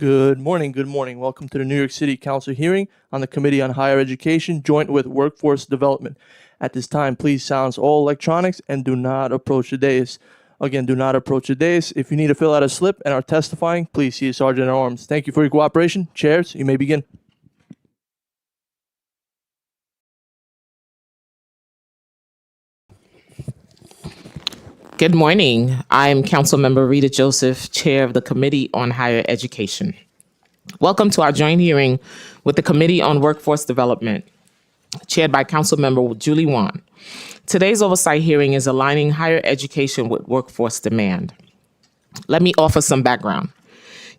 Good morning. Good morning. Welcome to the New York City Council hearing on the Committee on Higher Education, joint with Workforce Development. At this time, please silence all electronics and do not approach the dais. Again, do not approach the dais. If you need to fill out a slip and are testifying, please see a Sergeant at Arms. Thank you for your cooperation. Chairs, you may begin. Good morning. I'm Councilmember Rita Joseph, Chair of the Committee on Higher Education. Welcome to our joint hearing with the Committee on Workforce Development, chaired by Councilmember Julie Wan. Today's oversight hearing is aligning higher education with workforce demand. Let me offer some background.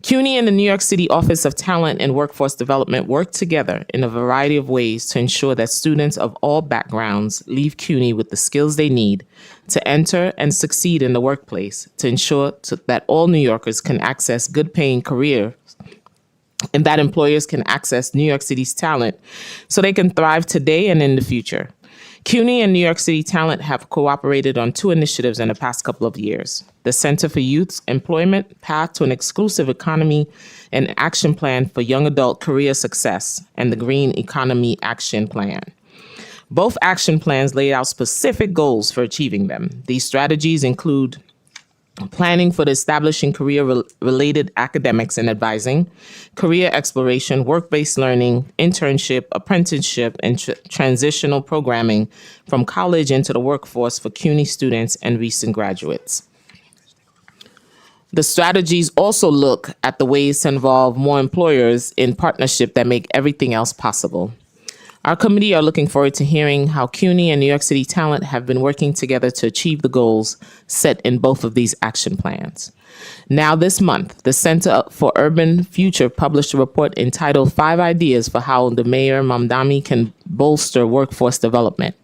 CUNY and the New York City Office of Talent and Workforce Development work together in a variety of ways to ensure that students of all backgrounds leave CUNY with the skills they need to enter and succeed in the workplace, to ensure that all New Yorkers can access good-paying careers and that employers can access New York City's talent so they can thrive today and in the future. CUNY and New York City Talent have cooperated on two initiatives in the past couple of years: the Center for Youth Employment, Path to an Exclusive Economy, and Action Plan for Young Adult Career Success, and the Green Economy Action Plan. Both action plans lay out specific goals for achieving them. These strategies include planning for the establishing career-related academics and advising, career exploration, work-based learning, internship, apprenticeship, and transitional programming from college into the workforce for CUNY students and recent graduates. The strategies also look at the ways to involve more employers in partnership that make everything else possible. Our committee are looking forward to hearing how CUNY and New York City Talent have been working together to achieve the goals set in both of these action plans. Now this month, the Center for Urban Future published a report entitled 5 Ideas for How the Mayor Mamdani Can Bolster Workforce Development,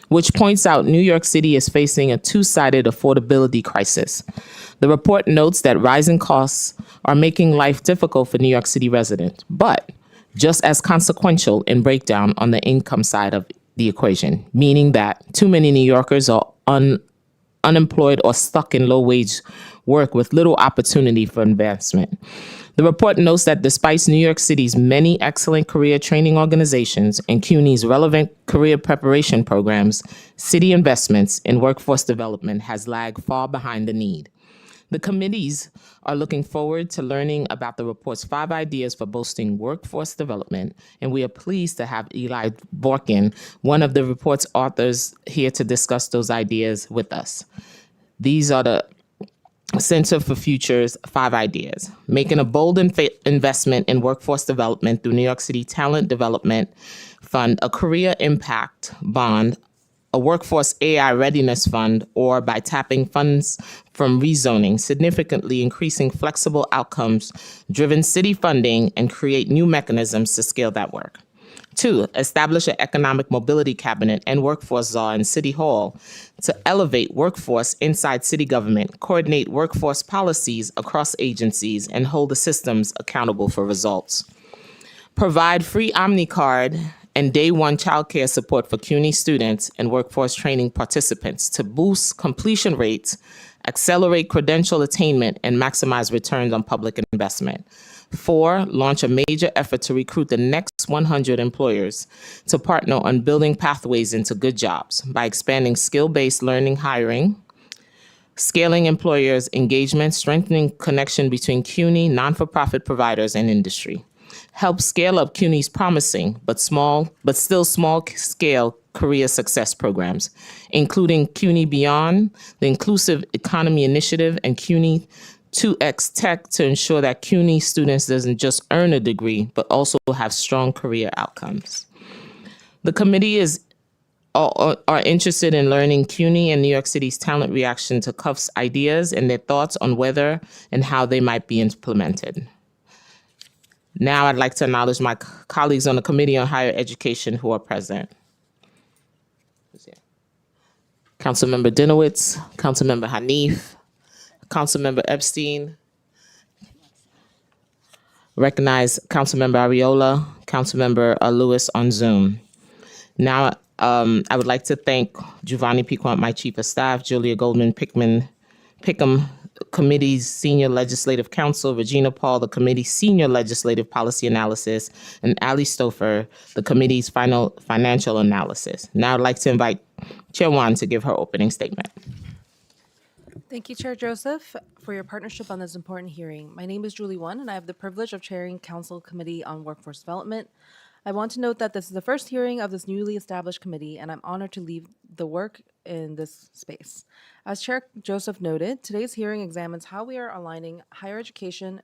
which points out New York City is facing a two-sided affordability crisis. The report notes that rising costs are making life difficult for New York City residents, but just as consequential in breakdown on the income side of the equation, meaning that too many New Yorkers are unemployed or stuck in low-wage work with little opportunity for advancement. The report notes that despite New York City's many excellent career training organizations and CUNY's relevant career preparation programs, city investments in workforce development has lagged far behind the need. The committees are looking forward to learning about the report's 5 ideas for boosting workforce development, and we are pleased to have Eli Borkin, one of the report's authors, here to discuss those ideas with us. These are the Center for Future's 5 ideas: making a bold investment in workforce development through New York City Talent Development Fund, a career impact bond, a workforce AI readiness fund, or by tapping funds from rezoning, significantly increasing flexible outcomes-driven city funding and create new mechanisms to scale that work. 2, establish an economic mobility cabinet and workforce czar in City Hall to elevate workforce inside city government, coordinate workforce policies across agencies, and hold the systems accountable for results. Provide free OmniCard and day one childcare support for CUNY students and workforce training participants to boost completion rates, accelerate credential attainment, and maximize returns on public investment. 4, launch a major effort to recruit the next 100 employers to partner on building pathways into good jobs by expanding skill-based learning hiring, scaling employers' engagement, strengthening connection between CUNY, non-for-profit providers, and industry. Help scale up CUNY's promising but still small-scale career success programs, including CUNY Beyond, the Inclusive Economy Initiative, and CUNY 2X Tech to ensure that CUNY students doesn't just earn a degree, but also have strong career outcomes. The committee are interested in learning CUNY and New York City's talent reaction to CUF's ideas and their thoughts on whether and how they might be implemented. Now I'd like to acknowledge my colleagues on the Committee on Higher Education who are present. Councilmember Dinowitz, Councilmember Hanif, Councilmember Epstein. Recognize Councilmember Ariola, Councilmember Lewis on Zoom. Now I would like to thank Giovanni Piquant, my Chief of Staff, Julia Goldman Pickham, committee's senior legislative counsel, Regina Paul, the committee's senior legislative policy analysis, and Ali Stouffer, the committee's final financial analysis. Now I'd like to invite Chair Wan to give her opening statement. Thank you, Chair Joseph, for your partnership on this important hearing. My name is Julie Won, and I have the privilege of chairing Council Committee on Workforce Development. I want to note that this is the first hearing of this newly established committee, and I'm honored to lead the work in this space. As Chair Joseph noted, today's hearing examines how we are aligning higher education.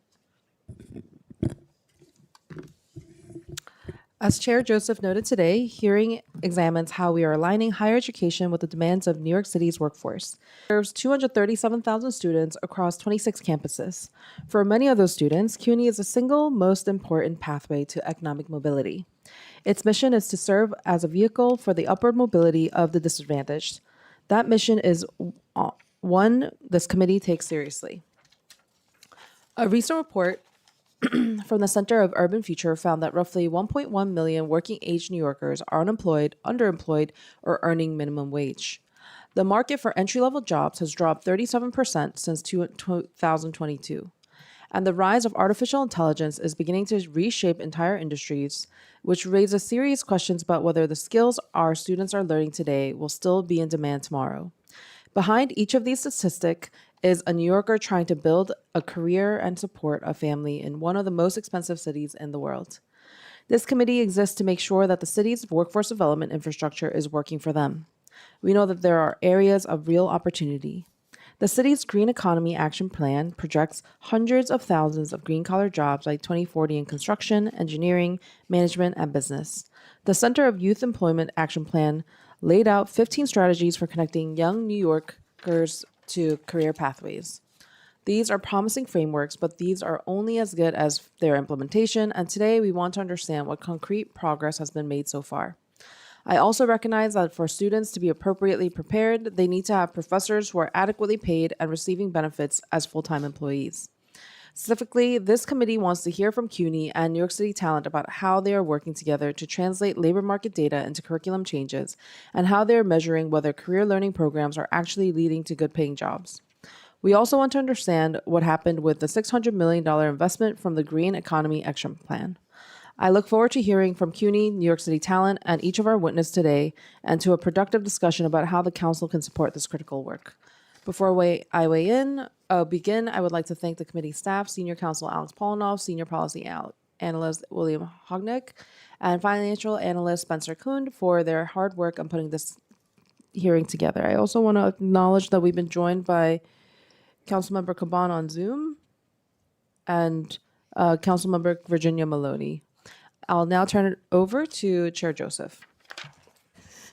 As Chair Joseph noted today, hearing examines how we are aligning higher education with the demands of New York City's workforce. It serves 237,000 students across 26 campuses. For many of those students, CUNY is the single most important pathway to economic mobility. Its mission is to serve as a vehicle for the upward mobility of the disadvantaged. That mission is one this committee takes seriously. A recent report from the Center of Urban Future found that roughly 1.1 million working-age New Yorkers are unemployed, underemployed, or earning minimum wage. The market for entry-level jobs has dropped 37% since 2022. And the rise of artificial intelligence is beginning to reshape entire industries, which raises serious questions about whether the skills our students are learning today will still be in demand tomorrow. Behind each of these statistics is a New Yorker trying to build a career and support a family in one of the most expensive cities in the world. This committee exists to make sure that the city's workforce development infrastructure is working for them. We know that there are areas of real opportunity. The city's Green Economy Action Plan projects hundreds of thousands of green-collar jobs by 2040 in construction, engineering, management, and business. The Center of Youth Employment Action Plan laid out 15 strategies for connecting young New Yorkers to career pathways. These are promising frameworks, but these are only as good as their implementation, and today we want to understand what concrete progress has been made so far. I also recognize that for students to be appropriately prepared, they need to have professors who are adequately paid and receiving benefits as full-time employees. Specifically, this committee wants to hear from CUNY and New York City Talent about how they are working together to translate labor market data into curriculum changes and how they are measuring whether career learning programs are actually leading to good-paying jobs. We also want to understand what happened with the $600 million investment from the Green Economy Action Plan. I look forward to hearing from CUNY, New York City Talent, and each of our witnesses today, and to a productive discussion about how the council can support this critical work. Before I begin, I would like to thank the committee staff, Senior Counsel Alex Polinoff, Senior Policy Analyst William Hognick, and Financial Analyst Spencer Kuhn for their hard work on putting this hearing together. I also want to acknowledge that we've been joined by Councilmember Caban on Zoom and Councilmember Virginia Maloney. I'll now turn it over to Chair Joseph.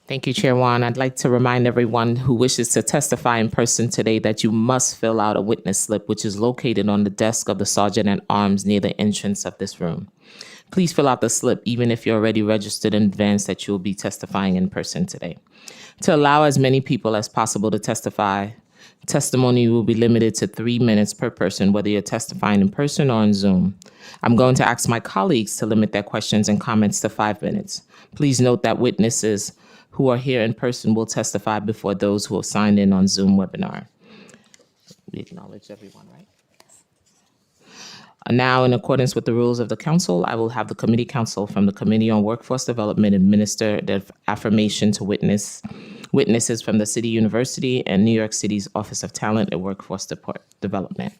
Thank you, Chair Wan. I'd like to remind everyone who wishes to testify in person today that you must fill out a witness slip, which is located on the desk of the Sergeant at Arms near the entrance of this room. Please fill out the slip, even if you're already registered in advance that you'll be testifying in person today. To allow as many people as possible to testify, testimony will be limited to 3 minutes per person, whether you're testifying in person or on Zoom. I'm going to ask my colleagues to limit their questions and comments to 5 minutes. Please note that witnesses who are here in person will testify before those who have signed in on Zoom webinar. We acknowledge everyone, right? Now, in accordance with the rules of the council, I will have the committee counsel from the Committee on Workforce Development administer the affirmation to witnesses from the City University and New York City's Office of Talent and Workforce Development.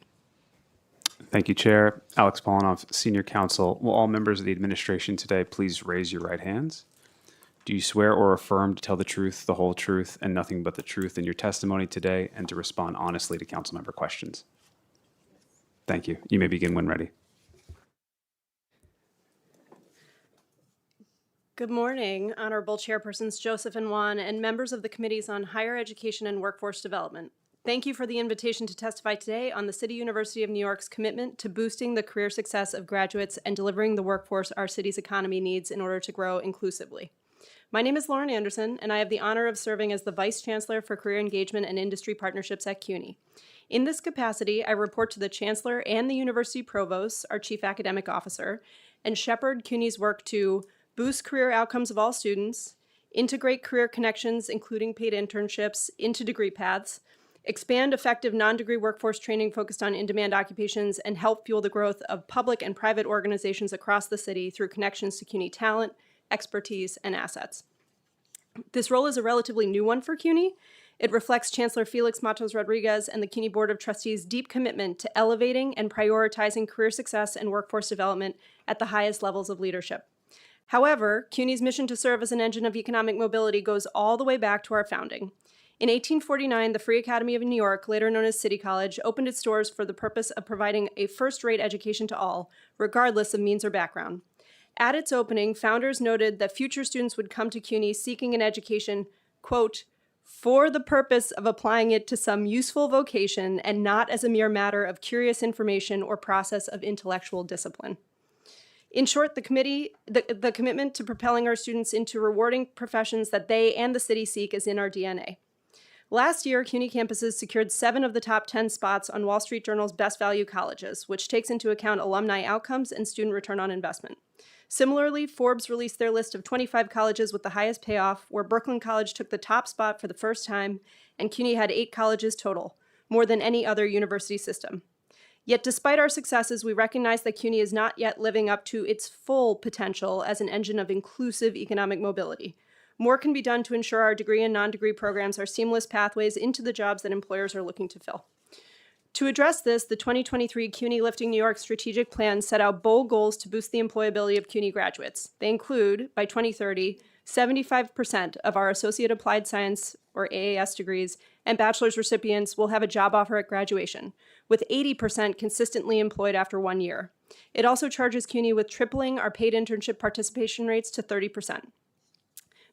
Thank you, Chair. Alex Polinoff, Senior Counsel. Will all members of the administration today please raise your right hands? Do you swear or affirm to tell the truth, the whole truth, and nothing but the truth in your testimony today, and to respond honestly to council member questions? Thank you. You may begin when ready. Good morning, Honorable Chairpersons Joseph and Wan, and members of the Committees on Higher Education and Workforce Development. Thank you for the invitation to testify today on the City University of New York's commitment to boosting the career success of graduates and delivering the workforce our city's economy needs in order to grow inclusively. My name is Lauren Anderson, and I have the honor of serving as the Vice Chancellor for Career Engagement and Industry Partnerships at CUNY. In this capacity, I report to the Chancellor and the University Provost, our Chief Academic Officer, and shepherd CUNY's work to boost career outcomes of all students, integrate career connections, including paid internships, into degree paths, expand effective non-degree workforce training focused on in-demand occupations, and help fuel the growth of public and private organizations across the city through connections to CUNY talent, expertise, and assets. This role is a relatively new one for CUNY. It reflects Chancellor Felix Matos Rodriguez and the CUNY Board of Trustees' deep commitment to elevating and prioritizing career success and workforce development at the highest levels of leadership. However, CUNY's mission to serve as an engine of economic mobility goes all the way back to our founding. In 1849, the Free Academy of New York, later known as City College, opened its doors for the purpose of providing a first-rate education to all, regardless of means or background. At its opening, founders noted that future students would come to CUNY seeking an education, quote, for the purpose of applying it to some useful vocation and not as a mere matter of curious information or process of intellectual discipline. In short, the commitment to propelling our students into rewarding professions that they and the city seek is in our DNA. Last year, CUNY campuses secured 7 of the top 10 spots on Wall Street Journal's Best Value Colleges, which takes into account alumni outcomes and student return on investment. Similarly, Forbes released their list of 25 colleges with the highest payoff, where Brooklyn College took the top spot for the first time, and CUNY had 8 colleges total, more than any other university system. Yet despite our successes, we recognize that CUNY is not yet living up to its full potential as an engine of inclusive economic mobility. More can be done to ensure our degree and non-degree programs are seamless pathways into the jobs that employers are looking to fill. To address this, the 2023 CUNY Lifting New York strategic plan set out bold goals to boost the employability of CUNY graduates. They include, by 2030, 75% of our Associate Applied Science, or AAS degrees, and bachelor's recipients will have a job offer at graduation, with 80% consistently employed after 1 year. It also charges CUNY with tripling our paid internship participation rates to 30%.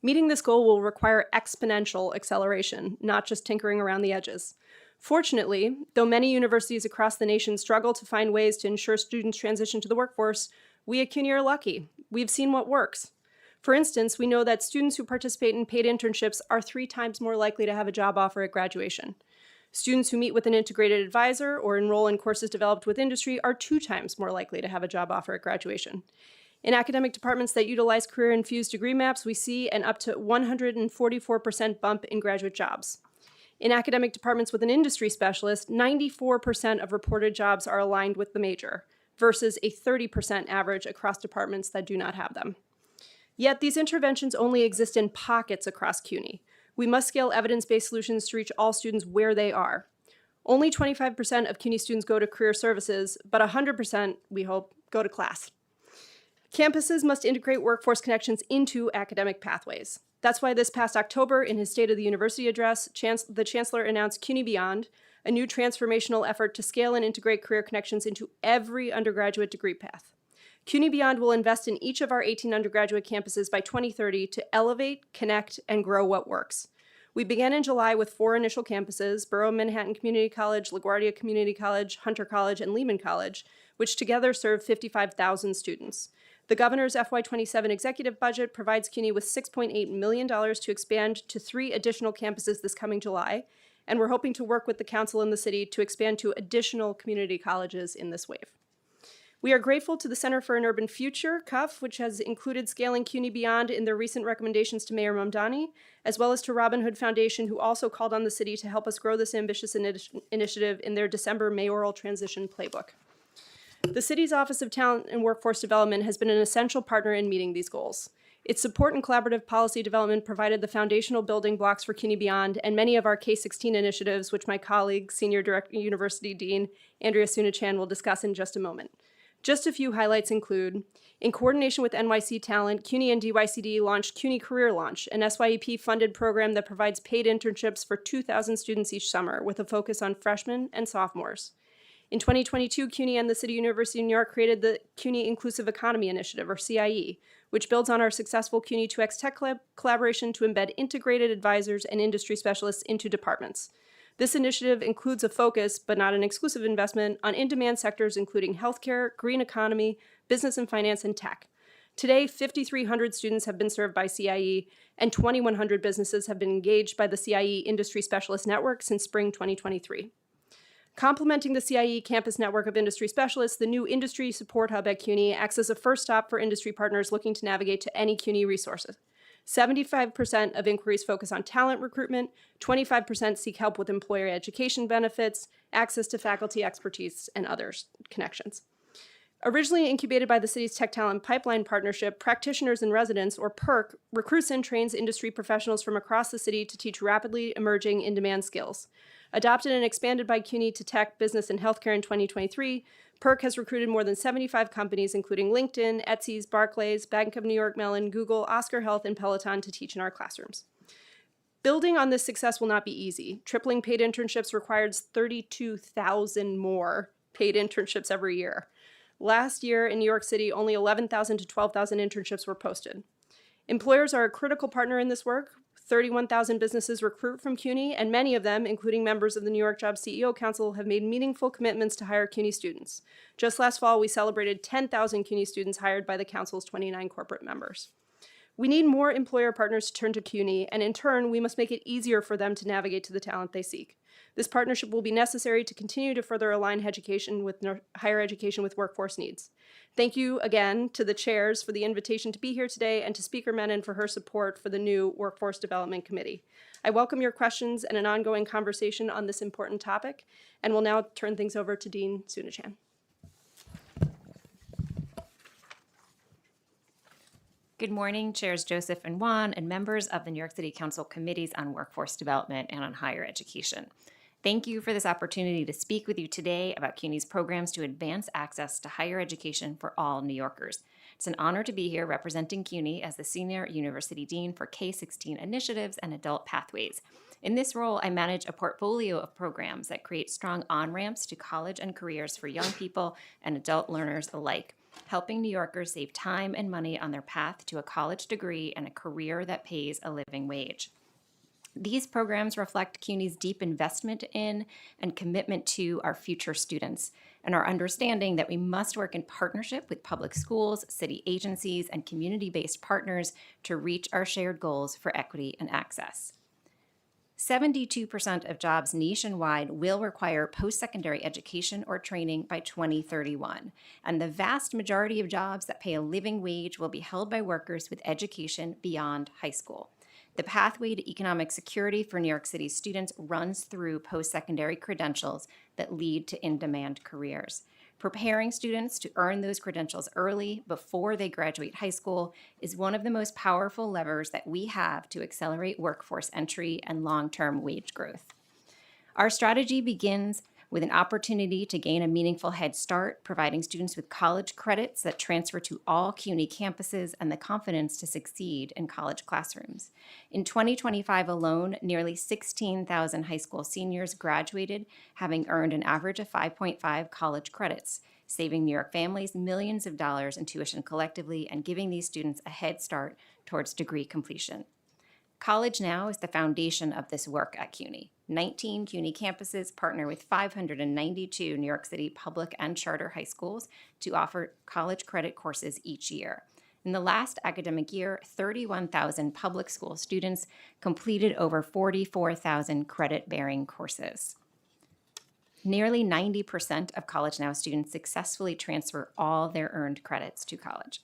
Meeting this goal will require exponential acceleration, not just tinkering around the edges. Fortunately, though many universities across the nation struggle to find ways to ensure students transition to the workforce, we at CUNY are lucky. We've seen what works. For instance, we know that students who participate in paid internships are 3 times more likely to have a job offer at graduation. Students who meet with an integrated advisor or enroll in courses developed with industry are 2 times more likely to have a job offer at graduation. In academic departments that utilize career-infused degree maps, we see an up to 144% bump in graduate jobs. In academic departments with an industry specialist, 94% of reported jobs are aligned with the major, versus a 30% average across departments that do not have them. Yet these interventions only exist in pockets across CUNY. We must scale evidence-based solutions to reach all students where they are. Only 25% of CUNY students go to career services, but 100%, we hope, go to class. Campuses must integrate workforce connections into academic pathways. That's why this past October, in his State of the University address, the Chancellor announced CUNY Beyond, a new transformational effort to scale and integrate career connections into every undergraduate degree path. CUNY Beyond will invest in each of our 18 undergraduate campuses by 2030 to elevate, connect, and grow what works. We began in July with 4 initial campuses, Borough Manhattan Community College, LaGuardia Community College, Hunter College, and Lehman College, which together serve 55,000 students. The governor's FY27 executive budget provides CUNY with $6.8 million to expand to 3 additional campuses this coming July, and we're hoping to work with the council and the city to expand to additional community colleges in this wave. We are grateful to the Center for an Urban Future, CUF, which has included scaling CUNY Beyond in their recent recommendations to Mayor Mamdani, as well as to Robin Hood Foundation, who also called on the city to help us grow this ambitious initiative in their December mayoral transition playbook. The city's Office of Talent and Workforce Development has been an essential partner in meeting these goals. Its support and collaborative policy development provided the foundational building blocks for CUNY Beyond and many of our K-16 initiatives, which my colleague, Senior University Dean Andrea Sunachan will discuss in just a moment. Just a few highlights include, in coordination with NYC Talent, CUNY and DYCD launched CUNY Career Launch, an SYEP-funded program that provides paid internships for 2,000 students each summer, with a focus on freshmen and sophomores. In 2022, CUNY and the City University of New York created the CUNY Inclusive Economy Initiative, or CIE, which builds on our successful CUNY 2X Tech collaboration to embed integrated advisors and industry specialists into departments. This initiative includes a focus, but not an exclusive investment, on in-demand sectors including healthcare, green economy, business and finance, and tech. Today, 5,300 students have been served by CIE, and 2,100 businesses have been engaged by the CIE Industry Specialist Network since spring 2023. Complementing the CIE campus network of industry specialists, the new Industry Support Hub at CUNY acts as a first stop for industry partners looking to navigate to any CUNY resources. 75% of inquiries focus on talent recruitment, 25% seek help with employer education benefits, access to faculty expertise, and others connections. Originally incubated by the city's Tech Talent Pipeline Partnership, Practitioners in Residence, or PERC, recruits and trains industry professionals from across the city to teach rapidly emerging in-demand skills. Adopted and expanded by CUNY to tech, business, and healthcare in 2023, PERC has recruited more than 75 companies, including LinkedIn, Etsy's, Barclays, Bank of New York Mellon, Google, Oscar Health, and Peloton to teach in our classrooms. Building on this success will not be easy. Tripling paid internships requires 32,000 more paid internships every year. Last year in New York City, only 11,000 to 12,000 internships were posted. Employers are a critical partner in this work. 31,000 businesses recruit from CUNY, and many of them, including members of the New York Jobs CEO Council, have made meaningful commitments to hire CUNY students. Just last fall, we celebrated 10,000 CUNY students hired by the Council's 29 corporate members. We need more employer partners to turn to CUNY, and in turn, we must make it easier for them to navigate to the talent they seek. This partnership will be necessary to continue to further align higher education with workforce needs. Thank you again to the chairs for the invitation to be here today, and to Speaker Menon for her support for the new Workforce Development Committee. I welcome your questions and an ongoing conversation on this important topic, and will now turn things over to Dean Sunachan. Good morning, Chairs Joseph and Juan, and members of the New York City Council Committees on Workforce Development and on Higher Education. Thank you for this opportunity to speak with you today about CUNY's programs to advance access to higher education for all New Yorkers. It's an honor to be here representing CUNY as the Senior University Dean for K-16 Initiatives and Adult Pathways. In this role, I manage a portfolio of programs that create strong on-ramps to college and careers for young people and adult learners alike, helping New Yorkers save time and money on their path to a college degree and a career that pays a living wage. These programs reflect CUNY's deep investment in and commitment to our future students, and our understanding that we must work in partnership with public schools, city agencies, and community-based partners to reach our shared goals for equity and access. 72% of jobs nationwide will require post-secondary education or training by 2031, and the vast majority of jobs that pay a living wage will be held by workers with education beyond high school. The pathway to economic security for New York City students runs through post-secondary credentials that lead to in-demand careers. Preparing students to earn those credentials early, before they graduate high school, is one of the most powerful levers that we have to accelerate workforce entry and long-term wage growth. Our strategy begins with an opportunity to gain a meaningful head start, providing students with college credits that transfer to all CUNY campuses and the confidence to succeed in college classrooms. In 2025 alone, nearly 16,000 high school seniors graduated, having earned an average of 5.5 college credits, saving New York families millions of dollars in tuition collectively and giving these students a head start towards degree completion. College Now is the foundation of this work at CUNY. 19 CUNY campuses partner with 592 New York City public and charter high schools to offer college credit courses each year. In the last academic year, 31,000 public school students completed over 44,000 credit-bearing courses. Nearly 90% of College Now students successfully transfer all their earned credits to college.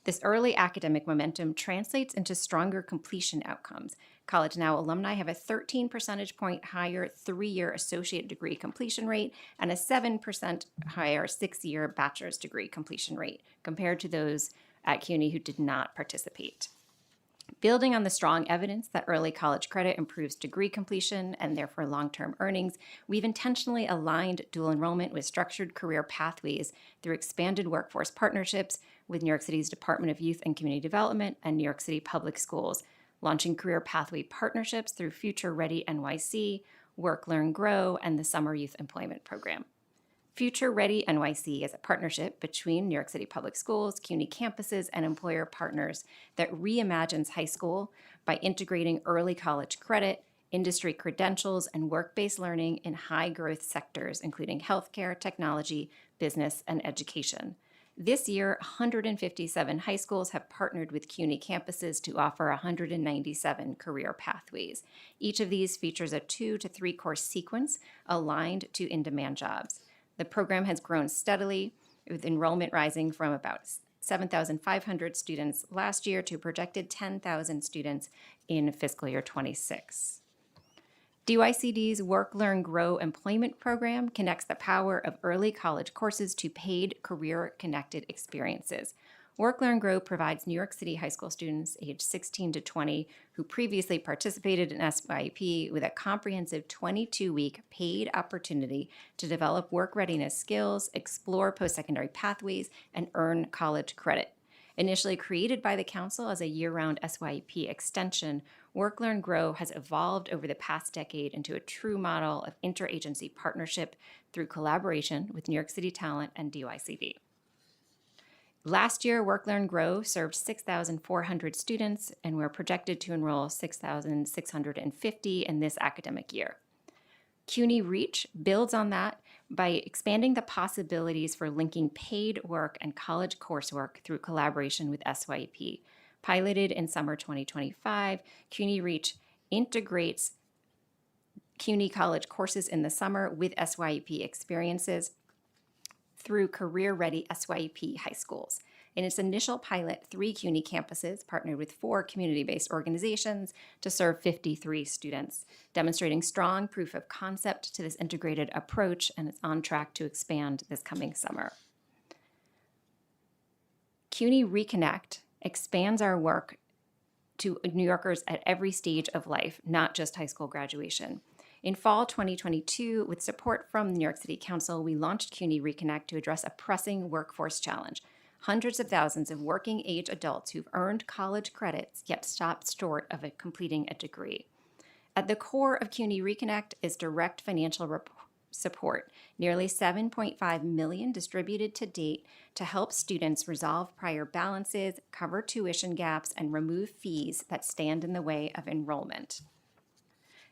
This early academic momentum translates into stronger completion outcomes. College Now alumni have a 13 percentage point higher 3-year associate degree completion rate and a 7% higher 6-year bachelor's degree completion rate compared to those at CUNY who did not participate. Building on the strong evidence that early college credit improves degree completion and therefore long-term earnings, we've intentionally aligned dual enrollment with structured career pathways through expanded workforce partnerships with New York City's Department of Youth and Community Development and New York City Public Schools, launching career pathway partnerships through Future Ready NYC, Work, Learn, Grow, and the Summer Youth Employment Program. Future Ready NYC is a partnership between New York City Public Schools, CUNY campuses, and employer partners that reimagines high school by integrating early college credit, industry credentials, and work-based learning in high-growth sectors, including healthcare, technology, business, and education. This year, 157 high schools have partnered with CUNY campuses to offer 197 career pathways. Each of these features a 2 to 3 course sequence aligned to in-demand jobs. The program has grown steadily, with enrollment rising from about 7,500 students last year to a projected 10,000 students in fiscal year 26. DYCD's Work, Learn, Grow employment program connects the power of early college courses to paid career-connected experiences. Work, Learn, Grow provides New York City high school students aged 16 to 20 who previously participated in SYP with a comprehensive 22-week paid opportunity to develop work readiness skills, explore post-secondary pathways, and earn college credit. Initially created by the Council as a year-round SYP extension, Work, Learn, Grow has evolved over the past decade into a true model of interagency partnership through collaboration with New York City Talent and DYCD. Last year, Work, Learn, Grow served 6,400 students, and we're projected to enroll 6,650 in this academic year. CUNY Reach builds on that by expanding the possibilities for linking paid work and college coursework through collaboration with SYP. Piloted in summer 2025, CUNY Reach integrates CUNY college courses in the summer with SYP experiences through career-ready SYP high schools. In its initial pilot, 3 CUNY campuses partnered with 4 community-based organizations to serve 53 students, demonstrating strong proof of concept to this integrated approach, and it's on track to expand this coming summer. CUNY Reconnect expands our work to New Yorkers at every stage of life, not just high school graduation. In fall 2022, with support from the New York City Council, we launched CUNY Reconnect to address a pressing workforce challenge. Hundreds of thousands of working-age adults who've earned college credits yet stopped short of completing a degree. At the core of CUNY Reconnect is direct financial support, nearly $7.5 million distributed to date to help students resolve prior balances, cover tuition gaps, and remove fees that stand in the way of enrollment.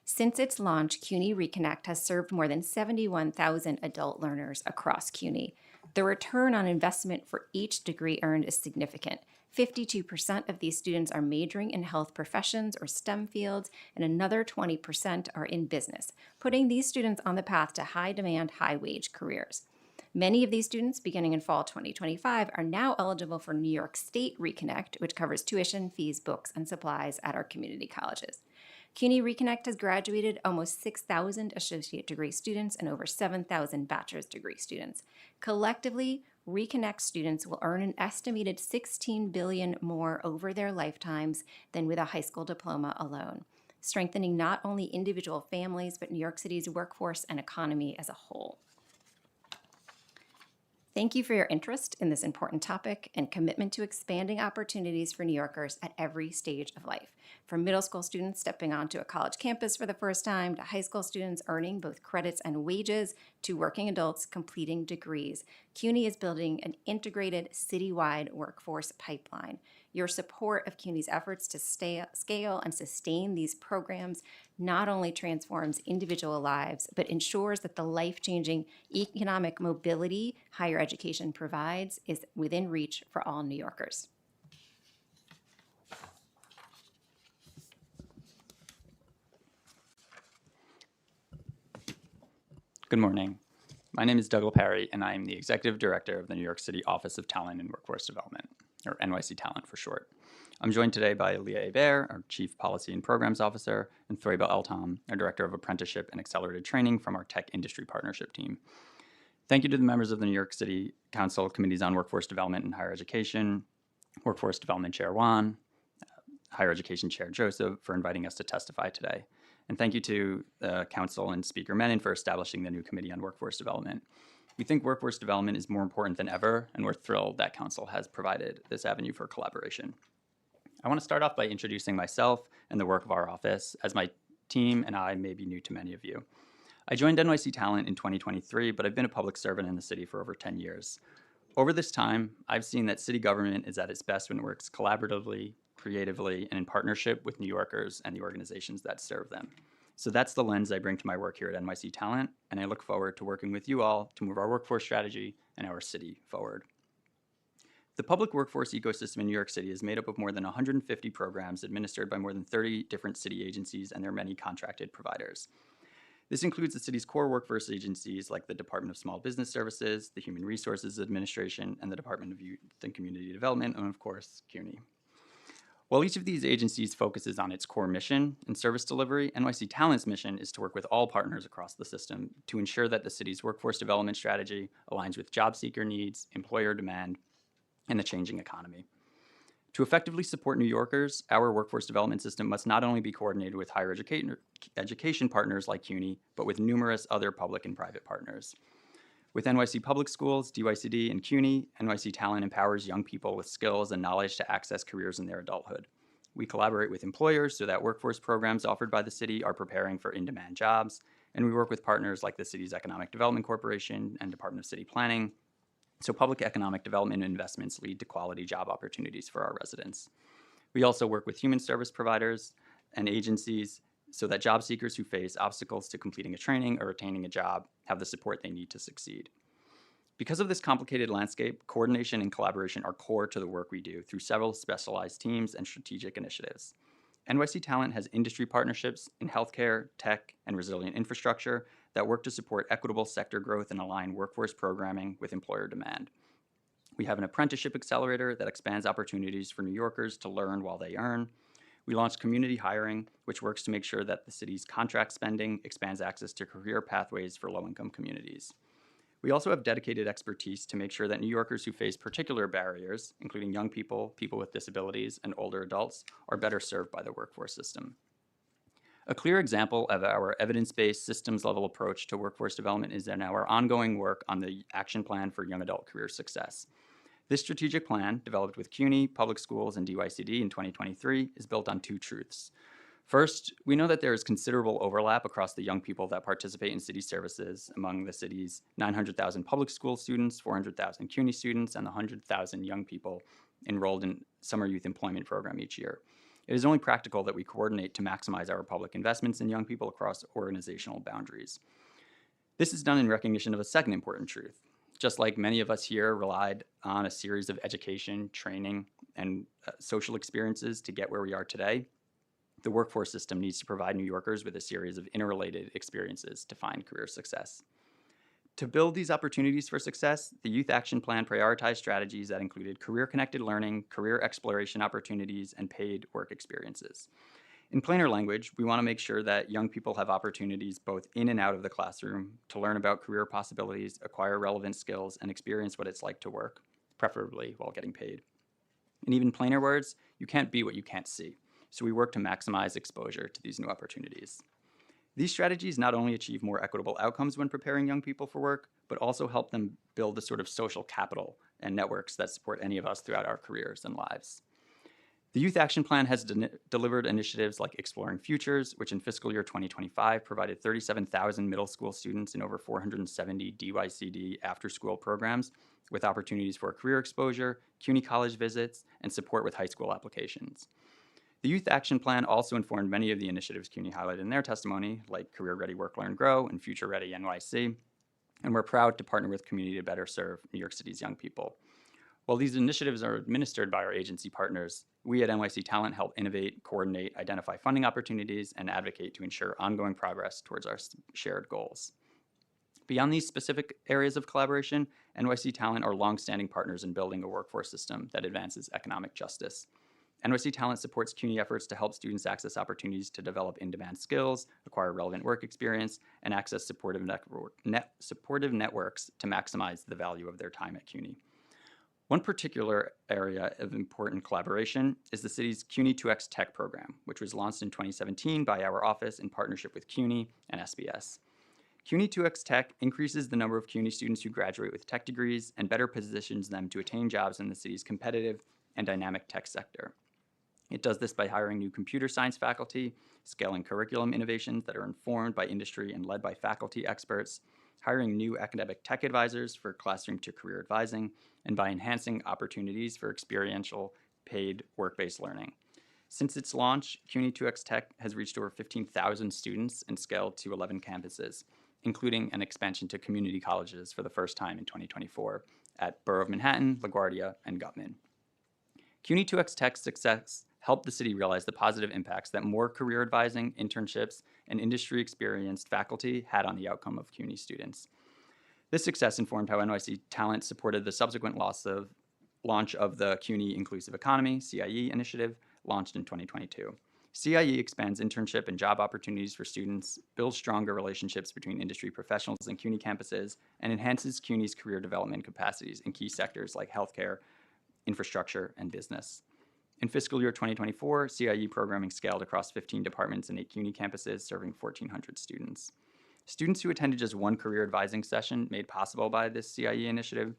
Since its launch, CUNY Reconnect has served more than 71,000 adult learners across CUNY. The return on investment for each degree earned is significant. 52% of these students are majoring in health professions or STEM fields, and another 20% are in business, putting these students on the path to high-demand, high-wage careers. Many of these students, beginning in fall 2025, are now eligible for New York State Reconnect, which covers tuition, fees, books, and supplies at our community colleges. CUNY Reconnect has graduated almost 6,000 associate degree students and over 7,000 bachelor's degree students. Collectively, Reconnect students will earn an estimated $16 billion more over their lifetimes than with a high school diploma alone, strengthening not only individual families, but New York City's workforce and economy as a whole. Thank you for your interest in this important topic and commitment to expanding opportunities for New Yorkers at every stage of life. From middle school students stepping onto a college campus for the first time, to high school students earning both credits and wages, to working adults completing degrees, CUNY is building an integrated citywide workforce pipeline. Your support of CUNY's efforts to scale and sustain these programs not only transforms individual lives, but ensures that the life-changing economic mobility higher education provides is within reach for all New Yorkers. Good morning. My name is Douglas Parry, and I am the Executive Director of the New York City Office of Talent and Workforce Development, or NYC Talent for short. I'm joined today by Leah Hebert, our Chief Policy and Programs Officer, and Thoribel Eltom, our Director of Apprenticeship and Accelerated Training from our Tech Industry Partnership team. Thank you to the members of the New York City Council Committees on Workforce Development and Higher Education, Workforce Development Chair Juan, Higher Education Chair Joseph for inviting us to testify today. And thank you to the Council and Speaker Menon for establishing the new Committee on Workforce Development. We think workforce development is more important than ever, and we're thrilled that Council has provided this avenue for collaboration. I want to start off by introducing myself and the work of our office, as my team and I may be new to many of you. I joined NYC Talent in 2023, but I've been a public servant in the city for over 10 years. Over this time, I've seen that city government is at its best when it works collaboratively, creatively, and in partnership with New Yorkers and the organizations that serve them. So that's the lens I bring to my work here at NYC Talent, and I look forward to working with you all to move our workforce strategy and our city forward. The public workforce ecosystem in New York City is made up of more than 150 programs administered by more than 30 different city agencies and their many contracted providers. This includes the city's core workforce agencies like the Department of Small Business Services, the Human Resources Administration, and the Department of Youth and Community Development, and of course, CUNY. While each of these agencies focuses on its core mission and service delivery, NYC Talent's mission is to work with all partners across the system to ensure that the city's workforce development strategy aligns with job seeker needs, employer demand, and the changing economy. To effectively support New Yorkers, our workforce development system must not only be coordinated with higher education partners like CUNY, but with numerous other public and private partners. With NYC Public Schools, DYCD, and CUNY, NYC Talent empowers young people with skills and knowledge to access careers in their adulthood. We collaborate with employers so that workforce programs offered by the city are preparing for in-demand jobs, and we work with partners like the city's Economic Development Corporation and Department of City Planning, so public economic development investments lead to quality job opportunities for our residents. We also work with human service providers and agencies so that job seekers who face obstacles to completing a training or attaining a job have the support they need to succeed. Because of this complicated landscape, coordination and collaboration are core to the work we do through several specialized teams and strategic initiatives. NYC Talent has industry partnerships in healthcare, tech, and resilient infrastructure that work to support equitable sector growth and align workforce programming with employer demand. We have an apprenticeship accelerator that expands opportunities for New Yorkers to learn while they earn. We launched community hiring, which works to make sure that the city's contract spending expands access to career pathways for low-income communities. We also have dedicated expertise to make sure that New Yorkers who face particular barriers, including young people, people with disabilities, and older adults, are better served by the workforce system. A clear example of our evidence-based systems-level approach to workforce development is in our ongoing work on the Action Plan for Young Adult Career Success. This strategic plan, developed with CUNY, public schools, and DYCD in 2023, is built on two truths. First, we know that there is considerable overlap across the young people that participate in city services among the city's 900,000 public school students, 400,000 CUNY students, and the 100,000 young people enrolled in summer youth employment program each year. It is only practical that we coordinate to maximize our public investments in young people across organizational boundaries. This is done in recognition of a second important truth. Just like many of us here relied on a series of education, training, and social experiences to get where we are today, the workforce system needs to provide New Yorkers with a series of interrelated experiences to find career success. To build these opportunities for success, the Youth Action Plan prioritized strategies that included career-connected learning, career exploration opportunities, and paid work experiences. In plainer language, we want to make sure that young people have opportunities both in and out of the classroom to learn about career possibilities, acquire relevant skills, and experience what it's like to work, preferably while getting paid. In even plainer words, you can't be what you can't see. So we work to maximize exposure to these new opportunities. These strategies not only achieve more equitable outcomes when preparing young people for work, but also help them build the sort of social capital and networks that support any of us throughout our careers and lives. The Youth Action Plan has delivered initiatives like Exploring Futures, which in fiscal year 2025 provided 37,000 middle school students in over 470 DYCD after-school programs with opportunities for career exposure, CUNY college visits, and support with high school applications. The Youth Action Plan also informed many of the initiatives CUNY highlighted in their testimony, like Career Ready Work, Learn, Grow, and Future Ready NYC, and we're proud to partner with community to better serve New York City's young people. While these initiatives are administered by our agency partners, we at NYC Talent help innovate, coordinate, identify funding opportunities, and advocate to ensure ongoing progress towards our shared goals. Beyond these specific areas of collaboration, NYC Talent are longstanding partners in building a workforce system that advances economic justice. NYC Talent supports CUNY efforts to help students access opportunities to develop in-demand skills, acquire relevant work experience, and access supportive networks to maximize the value of their time at CUNY. One particular area of important collaboration is the city's CUNY 2X Tech program, which was launched in 2017 by our office in partnership with CUNY and SBS. CUNY 2X Tech increases the number of CUNY students who graduate with tech degrees and better positions them to attain jobs in the city's competitive and dynamic tech sector. It does this by hiring new computer science faculty, scaling curriculum innovations that are informed by industry and led by faculty experts, hiring new academic tech advisors for classroom to career advising, and by enhancing opportunities for experiential paid work-based learning. Since its launch, CUNY 2X Tech has reached over 15,000 students and scaled to 11 campuses, including an expansion to community colleges for the first time in 2024 at Borough of Manhattan, LaGuardia, and Gutman. CUNY 2X Tech's success helped the city realize the positive impacts that more career advising, internships, and industry-experienced faculty had on the outcome of CUNY students. This success informed how NYC Talent supported the subsequent launch of the CUNY Inclusive Economy, CIE initiative, launched in 2022. CIE expands internship and job opportunities for students, builds stronger relationships between industry professionals and CUNY campuses, and enhances CUNY's career development capacities in key sectors like healthcare, infrastructure, and business. In fiscal year 2024, CIE programming scaled across 15 departments and 8 CUNY campuses, serving 1,400 students. Students who attended just one career advising session made possible by this CIE initiative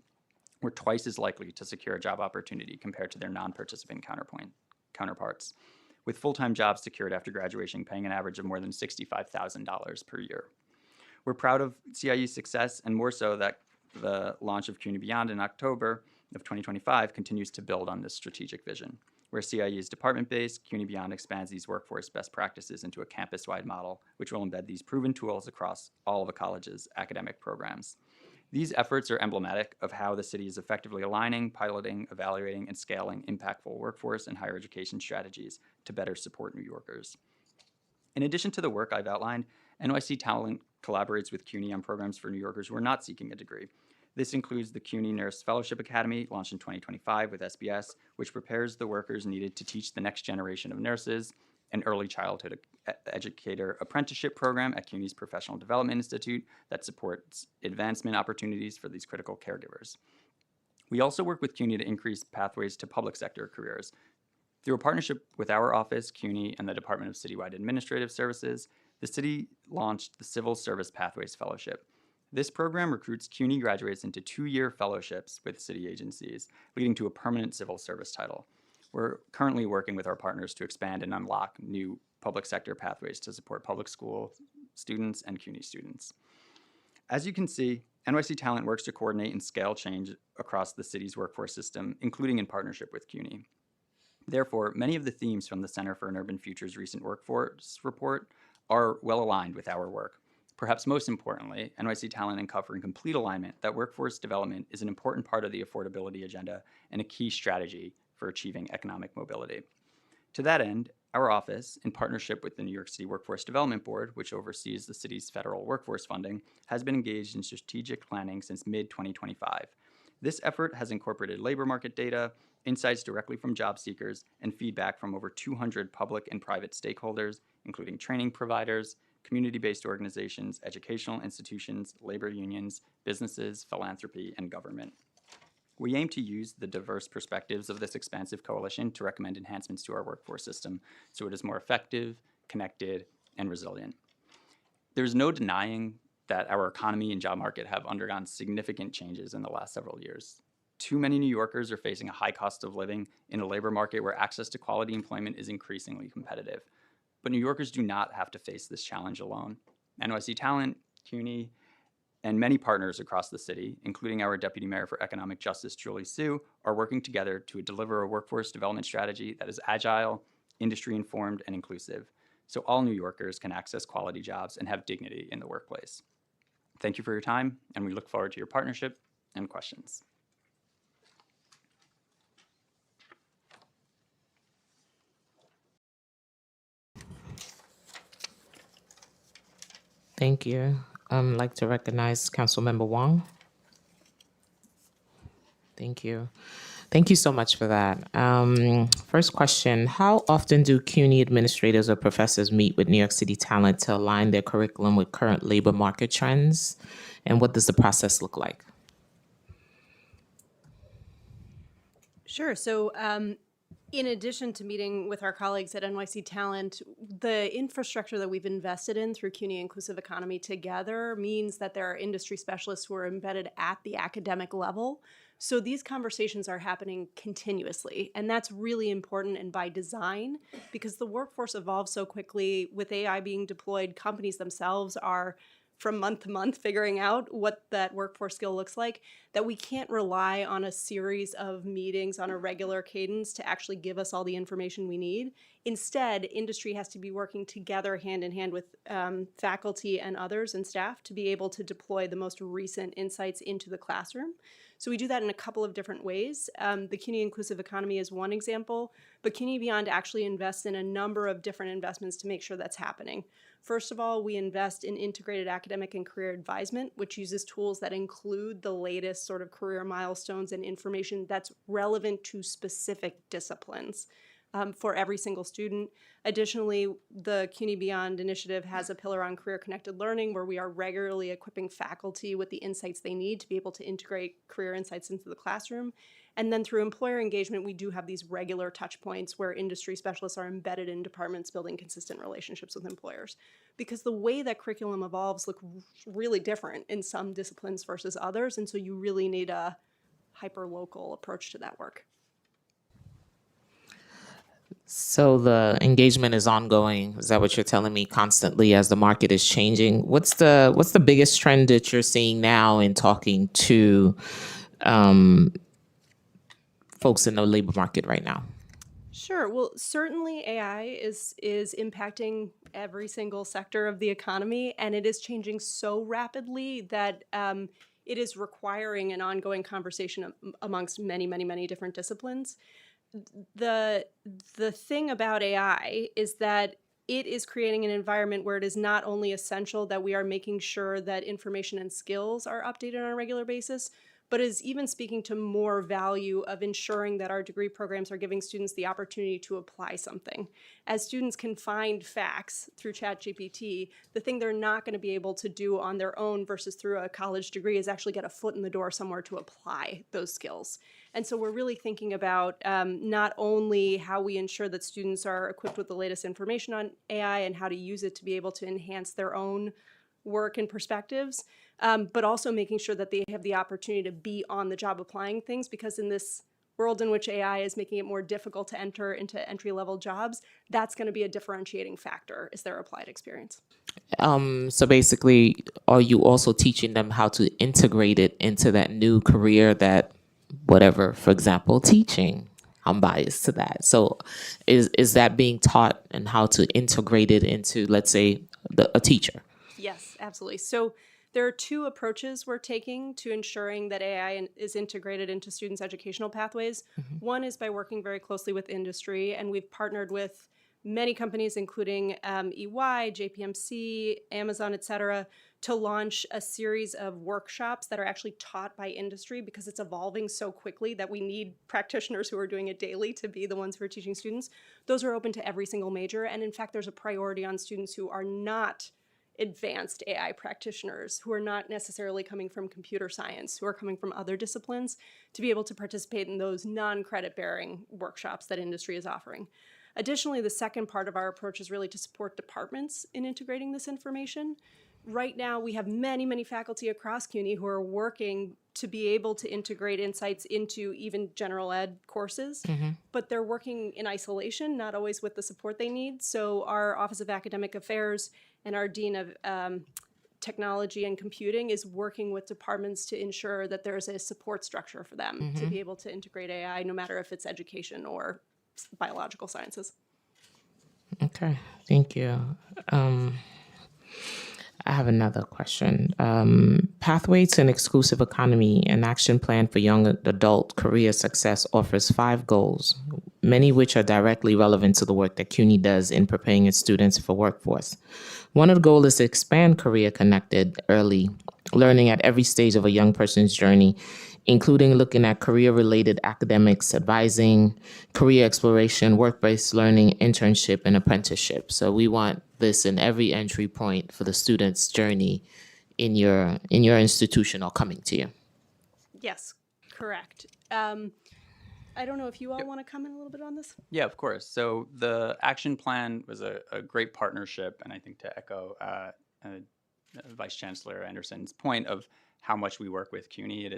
were twice as likely to secure a job opportunity compared to their non-participant counterparts, with full-time jobs secured after graduation paying an average of more than $65,000 per year. We're proud of CIE's success, and more so that the launch of CUNY Beyond in October of 2025 continues to build on this strategic vision. Where CIE is department-based, CUNY Beyond expands these workforce best practices into a campus-wide model, which will embed these proven tools across all of the college's academic programs. These efforts are emblematic of how the city is effectively aligning, piloting, evaluating, and scaling impactful workforce and higher education strategies to better support New Yorkers. In addition to the work I've outlined, NYC Talent collaborates with CUNY on programs for New Yorkers who are not seeking a degree. This includes the CUNY Nurse Fellowship Academy, launched in 2025 with SBS, which prepares the workers needed to teach the next generation of nurses, an early childhood educator apprenticeship program at CUNY's Professional Development Institute that supports advancement opportunities for these critical caregivers. We also work with CUNY to increase pathways to public sector careers. Through a partnership with our office, CUNY, and the Department of Citywide Administrative Services, the city launched the Civil Service Pathways Fellowship. This program recruits CUNY graduates into 2-year fellowships with city agencies, leading to a permanent civil service title. We're currently working with our partners to expand and unlock new public sector pathways to support public school students and CUNY students. As you can see, NYC Talent works to coordinate and scale change across the city's workforce system, including in partnership with CUNY. Therefore, many of the themes from the Center for an Urban Future's recent workforce report are well aligned with our work. Perhaps most importantly, NYC Talent uncover in complete alignment that workforce development is an important part of the affordability agenda and a key strategy for achieving economic mobility. To that end, our office, in partnership with the New York City Workforce Development Board, which oversees the city's federal workforce funding, has been engaged in strategic planning since mid-2025. This effort has incorporated labor market data, insights directly from job seekers, and feedback from over 200 public and private stakeholders, including training providers, community-based organizations, educational institutions, labor unions, businesses, philanthropy, and government. We aim to use the diverse perspectives of this expansive coalition to recommend enhancements to our workforce system so it is more effective, connected, and resilient. There's no denying that our economy and job market have undergone significant changes in the last several years. Too many New Yorkers are facing a high cost of living in a labor market where access to quality employment is increasingly competitive. But New Yorkers do not have to face this challenge alone. NYC Talent, CUNY, and many partners across the city, including our Deputy Mayor for Economic Justice, Julie Su, are working together to deliver a workforce development strategy that is agile, industry-informed, and inclusive, so all New Yorkers can access quality jobs and have dignity in the workplace. Thank you for your time, and we look forward to your partnership and questions. Thank you. I'd like to recognize Councilmember Wong. Thank you. Thank you so much for that. First question, how often do CUNY administrators or professors meet with New York City Talent to align their curriculum with current labor market trends? And what does the process look like? Sure. So in addition to meeting with our colleagues at NYC Talent, the infrastructure that we've invested in through CUNY Inclusive Economy together means that there are industry specialists who are embedded at the academic level. So these conversations are happening continuously, and that's really important and by design because the workforce evolves so quickly. With AI being deployed, companies themselves are from month to month figuring out what that workforce skill looks like, that we can't rely on a series of meetings on a regular cadence to actually give us all the information we need. Instead, industry has to be working together hand in hand with faculty and others and staff to be able to deploy the most recent insights into the classroom. So we do that in a couple of different ways. The CUNY Inclusive Economy is one example, but CUNY Beyond actually invests in a number of different investments to make sure that's happening. First of all, we invest in integrated academic and career advisement, which uses tools that include the latest sort of career milestones and information that's relevant to specific disciplines. For every single student. Additionally, the CUNY Beyond initiative has a pillar on career-connected learning where we are regularly equipping faculty with the insights they need to be able to integrate career insights into the classroom. And then through employer engagement, we do have these regular touch points where industry specialists are embedded in departments building consistent relationships with employers. Because the way that curriculum evolves look really different in some disciplines versus others, and so you really need a hyper-local approach to that work. So the engagement is ongoing. Is that what you're telling me? Constantly as the market is changing. What's the biggest trend that you're seeing now in talking to folks in the labor market right now? Sure. Well, certainly AI is impacting every single sector of the economy, and it is changing so rapidly that it is requiring an ongoing conversation amongst many, many, many different disciplines. The thing about AI is that it is creating an environment where it is not only essential that we are making sure that information and skills are updated on a regular basis, but is even speaking to more value of ensuring that our degree programs are giving students the opportunity to apply something. As students can find facts through ChatGPT, the thing they're not going to be able to do on their own versus through a college degree is actually get a foot in the door somewhere to apply those skills. And so we're really thinking about not only how we ensure that students are equipped with the latest information on AI and how to use it to be able to enhance their own work and perspectives, but also making sure that they have the opportunity to be on the job applying things, because in this world in which AI is making it more difficult to enter into entry-level jobs, that's going to be a differentiating factor, is their applied experience. So basically, are you also teaching them how to integrate it into that new career that, whatever, for example, teaching? I'm biased to that. So is that being taught and how to integrate it into, let's say, a teacher? Yes, absolutely. So there are two approaches we're taking to ensuring that AI is integrated into students' educational pathways. Mm-hmm. One is by working very closely with industry, and we've partnered with many companies, including EY, JPMC, Amazon, et cetera, to launch a series of workshops that are actually taught by industry, because it's evolving so quickly that we need practitioners who are doing it daily to be the ones who are teaching students. Those are open to every single major, and in fact, there's a priority on students who are not advanced AI practitioners, who are not necessarily coming from computer science, who are coming from other disciplines, to be able to participate in those non-credit bearing workshops that industry is offering. Additionally, the second part of our approach is really to support departments in integrating this information. Right now, we have many, many faculty across CUNY who are working to be able to integrate insights into even general ed courses, but they're working in isolation, not always with the support they need. So our Office of Academic Affairs and our Dean of Technology and Computing is working with departments to ensure that there's a support structure for them to be able to integrate AI, no matter if it's education or biological sciences. Okay, thank you. I have another question. Pathway to an Exclusive Economy, an action plan for young adult career success, offers 5 goals, many which are directly relevant to the work that CUNY does in preparing its students for workforce. One of the goals is to expand career-connected early learning at every stage of a young person's journey, including looking at career-related academics, advising, career exploration, work-based learning, internship, and apprenticeship. So we want this in every entry point for the student's journey in your institution or coming to you. Yes, correct. I don't know if you all want to comment a little bit on this? Yeah, of course. So the action plan was a great partnership, and I think to echo Vice Chancellor Anderson's point of how much we work with CUNY,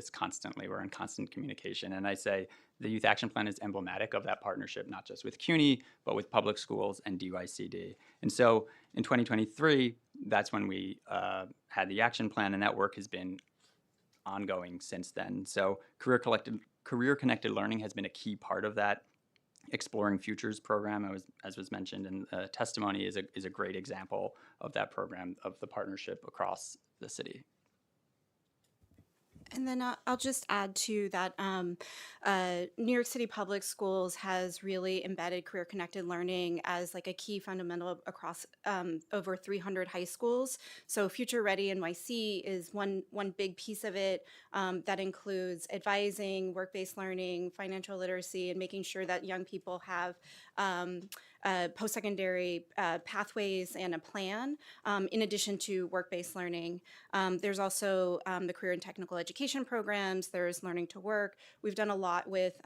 we're in constant communication. And I say the Youth Action Plan is emblematic of that partnership, not just with CUNY, but with public schools and DYCD. And so in 2023, that's when we had the action plan, and that work has been ongoing since then. So career-connected learning has been a key part of that Exploring Futures program, as was mentioned in the testimony, is a great example of that program, of the partnership across the city. And then I'll just add to that New York City Public Schools has really embedded career connected learning as like a key fundamental across over 300 high schools. So Future Ready NYC is one big piece of it that includes advising, work-based learning, financial literacy, and making sure that young people have post-secondary pathways and a plan, in addition to work-based learning. There's also the career and technical education programs. There's Learning to Work. We've done a lot with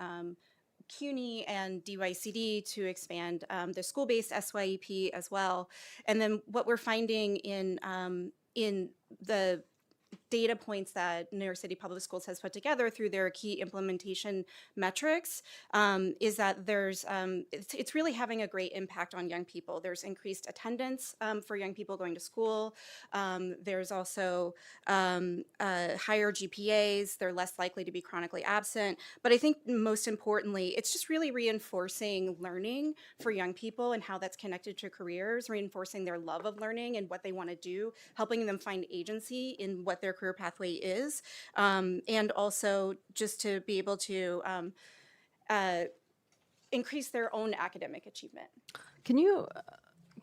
CUNY and DYCD to expand the school-based SYEP as well. And then what we're finding in the data points that New York City Public Schools has put together through their key implementation metrics is that there's it's really having a great impact on young people. There's increased attendance for young people going to school. There's also higher GPAs. They're less likely to be chronically absent. But I think most importantly, it's just really reinforcing learning for young people and how that's connected to careers, reinforcing their love of learning and what they want to do, helping them find agency in what their career pathway is, and also just to be able to increase their own academic achievement. Can you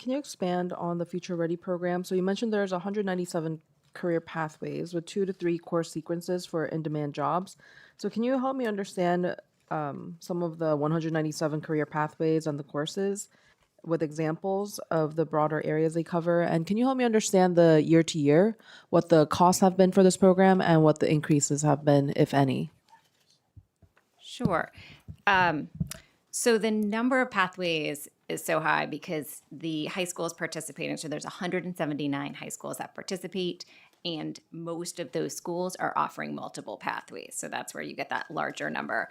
expand on the Future Ready program? So you mentioned there's 197 career pathways with 2 to 3 course sequences for in-demand jobs. So can you help me understand some of the 197 career pathways and the courses with examples of the broader areas they cover? And can you help me understand the year to year, what the costs have been for this program and what the increases have been, if any? Sure. So the number of pathways is so high because the high schools participating. So there's 179 high schools that participate, and most of those schools are offering multiple pathways. So that's where you get that larger number.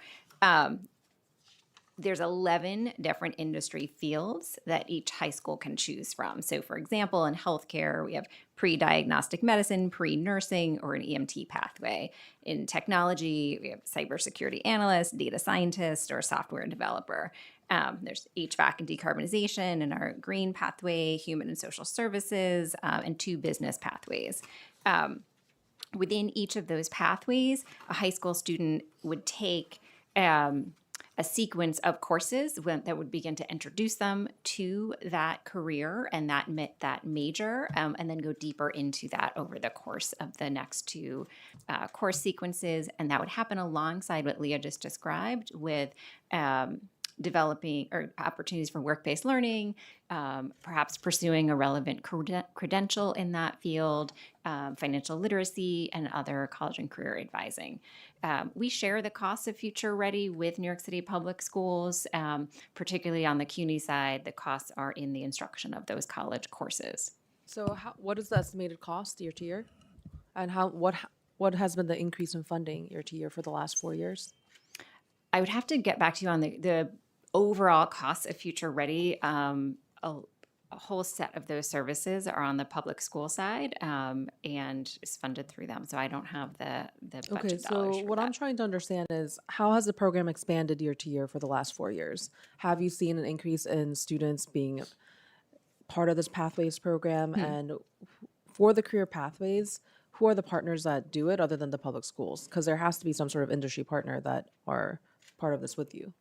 There's 11 different industry fields that each high school can choose from. So for example, in healthcare, we have pre-diagnostic medicine, pre-nursing, or an EMT pathway. In technology, we have cybersecurity analyst, data scientist, or software developer. There's HVAC and decarbonization in our green pathway, human and social services, and 2 business pathways. Within each of those pathways, a high school student would take a sequence of courses that would begin to introduce them to that career and that major, and then go deeper into that over the course of the next 2 course sequences. And that would happen alongside what Leah just described with developing or opportunities for work-based learning, perhaps pursuing a relevant credential in that field, financial literacy, and other college and career advising. We share the costs of Future Ready with New York City Public Schools, particularly on the CUNY side. The costs are in the instruction of those college courses. So what is the estimated cost year to year? And what has been the increase in funding year to year for the last 4 years? I would have to get back to you on the overall costs of Future Ready. A whole set of those services are on the public school side and is funded through them. So I don't have the budget Okay, dollars so for what that. I'm trying to understand is how has the program expanded year to year for the last 4 years? Have you seen an increase in students being part of this Pathways program? And for the career pathways, who are the partners that do it other than the public schools? Because there has to be some sort of industry partner that are part of this with you.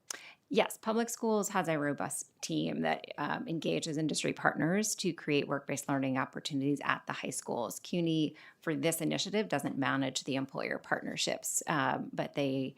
Yes, public schools has a robust team that engages industry partners to create work-based learning opportunities at the high schools. CUNY, for this initiative, doesn't manage the employer partnerships, but they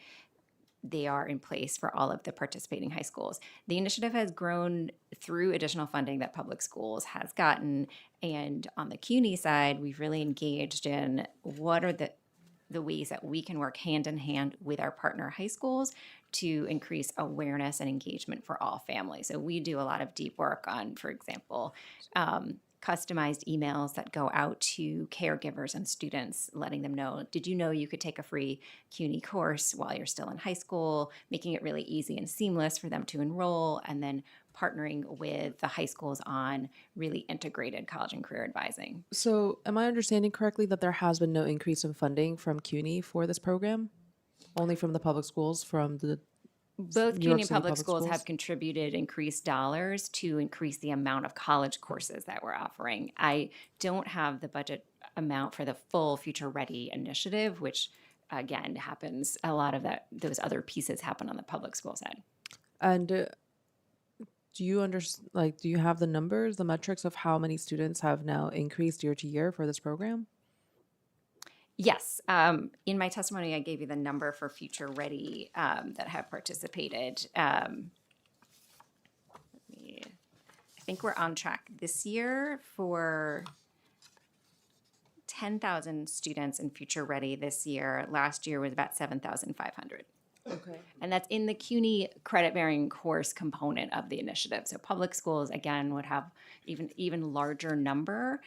are in place for all of the participating high schools. The initiative has grown through additional funding that public schools has gotten. And on the CUNY side, we've really engaged in what are the ways that we can work hand in hand with our partner high schools to increase awareness and engagement for all families. So we do a lot of deep work on, for example, customized emails that go out to caregivers and students, letting them know, did you know you could take a free CUNY course while you're still in high school, making it really easy and seamless for them to enroll, and then partnering with the high schools on really integrated college and career advising. So, am I understanding correctly that there has been no increase in funding from CUNY for this program? Only from the public schools, from the Both New York CUNY and City public public schools schools? have contributed increased dollars to increase the amount of college courses that we're offering. I don't have the budget amount for the full Future Ready initiative, which again happens, a lot of those other pieces happen on the public school side. And do you do you have the numbers, the metrics of how many students have now increased year to year for this program? Yes. In my testimony, I gave you the number for Future Ready that have participated. I think we're on track this year for 10,000 students in Future Ready this year. Last year was about 7,500. Okay. And that's in the CUNY credit-bearing course component of the initiative. So public schools, again, would have even larger number,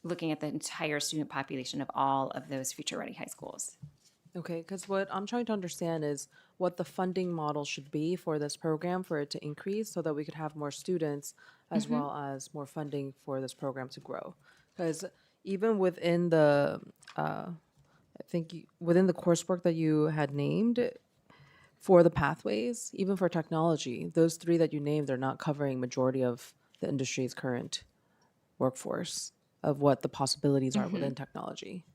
looking at the entire student population of all of those Future Ready high schools. Okay, because what I'm trying to understand is what the funding model should be for this program for it to increase so that we could have more students as well as more funding for this program to grow. Because even within the, within the coursework that you had named for the pathways, even for technology, those three that you named are not covering majority of the industry's current workforce of what the possibilities are within technology.